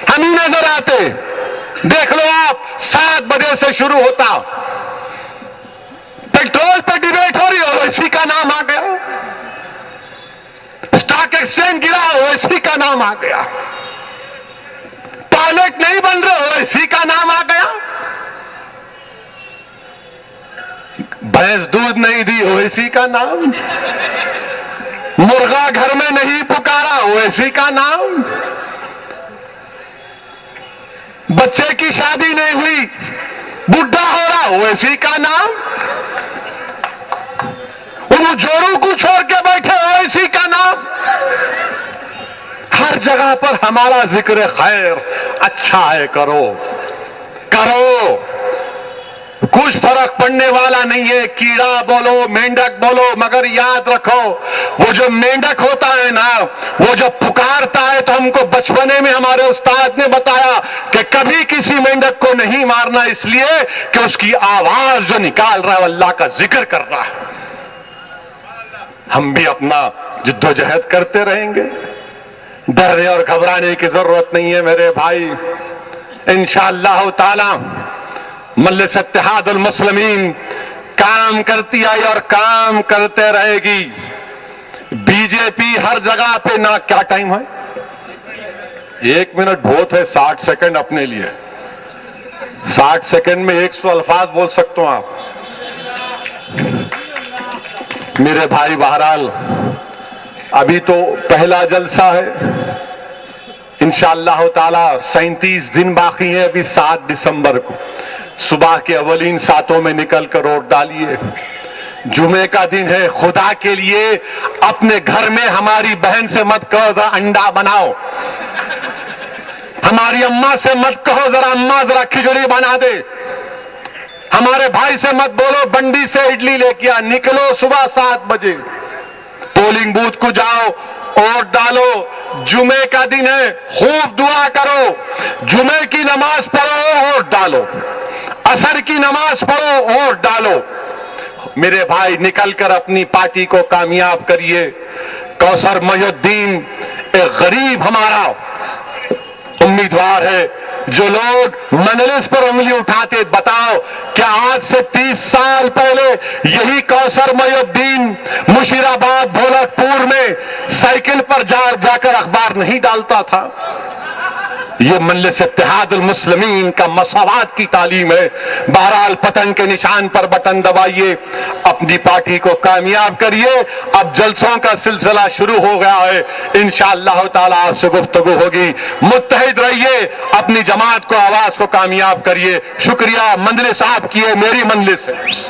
हम ही नजर आते। देख लो आप, 7 बजे से शुरू होता, पेट्रोल पे डिबेट हो रही हो, इसी का नाम आ गया। स्टॉक एक्सचेंज गिरा हो, इसी का नाम आ गया। टॉयलेट नहीं बन रहे हो, इसी का नाम आ गया। भैंस दूध नहीं दी हो, इसी का नाम। मुर्गा घर में नहीं पुकारा हो, इसी का नाम। बच्चे की शादी नहीं हुई, बुढ़ा हो रहा हो, इसी का नाम। उन जोरू को छोड़ के बैठे हो, इसी का नाम। हर जगह पर हमारा जिक्र खैर, अच्छा है करो करो, कुछ फर्क पड़ने वाला नहीं है। कीड़ा बोलो, मेंढक बोलो, मगर याद रखो वो जो मेंढक होता है ना, वो जब पुकारता है तो हमको बचपने में हमारे उस्ताद ने बताया कि कभी किसी मेंढक को नहीं मारना, इसलिए कि उसकी आवाज जो निकाल रहा है अल्लाह का जिक्र कर रहा है। हम भी अपना जिद्दोजहद करते रहेंगे, डरने और घबराने की जरूरत नहीं है मेरे भाई। इंशाअल्लाह ताला मजलिस इत्तेहादुल मुस्लिमीन काम करती आई और काम करते रहेगी। बीजेपी हर जगह पे ना, क्या टाइम है? 1 मिनट बहुत है, 60 सेकंड अपने लिए। 60 सेकंड में 100 अल्फाज बोल सकते हो आप मेरे भाई। बहरहाल अभी तो पहला जलसा है, इंशाअल्लाह ताला 37 दिन बाकी है। अभी 7 दिसंबर को सुबह के अवलीन सातों में निकल कर वोट डालिए। जुमे का दिन है, खुदा के लिए अपने घर में हमारी बहन से मत कहो जरा अंडा बनाओ, हमारी अम्मा से मत कहो जरा अम्मा जरा खिचड़ी बना दे, हमारे भाई से मत बोलो बंडी से इडली लेके आ। निकलो सुबह 7 बजे, पोलिंग बूथ को जाओ, वोट डालो। जुमे का दिन है, खूब दुआ करो, जुमे की नमाज पढ़ो, वोट डालो, असर की नमाज पढ़ो, वोट डालो। मेरे भाई, निकलकर अपनी पार्टी को कामयाब करिए। कौसर मोहिउद्दीन एक गरीब हमारा उम्मीदवार है। जो लोग मजलिस पर उंगली उठाते, बताओ क्या आज से 30 साल पहले यही कौसर मोहिउद्दीन मुशीराबाद भोलकपुर में साइकिल पर जाकर अखबार नहीं डालता था? ये मजलिस इत्तेहादुल मुस्लिमीन का मसावात की तालीम है। बहरहाल पतन के निशान पर बटन दबाइए, अपनी पार्टी को कामयाब करिए। अब जलसों का सिलसिला शुरू हो गया है, इंशाअल्लाह ताला आपसे गुफ्तगू होगी। मुत्तहिद रहिए, अपनी जमात को, आवाज को कामयाब करिए। शुक्रिया। मंजलिस आपकी है, मेरी मंजलिस है।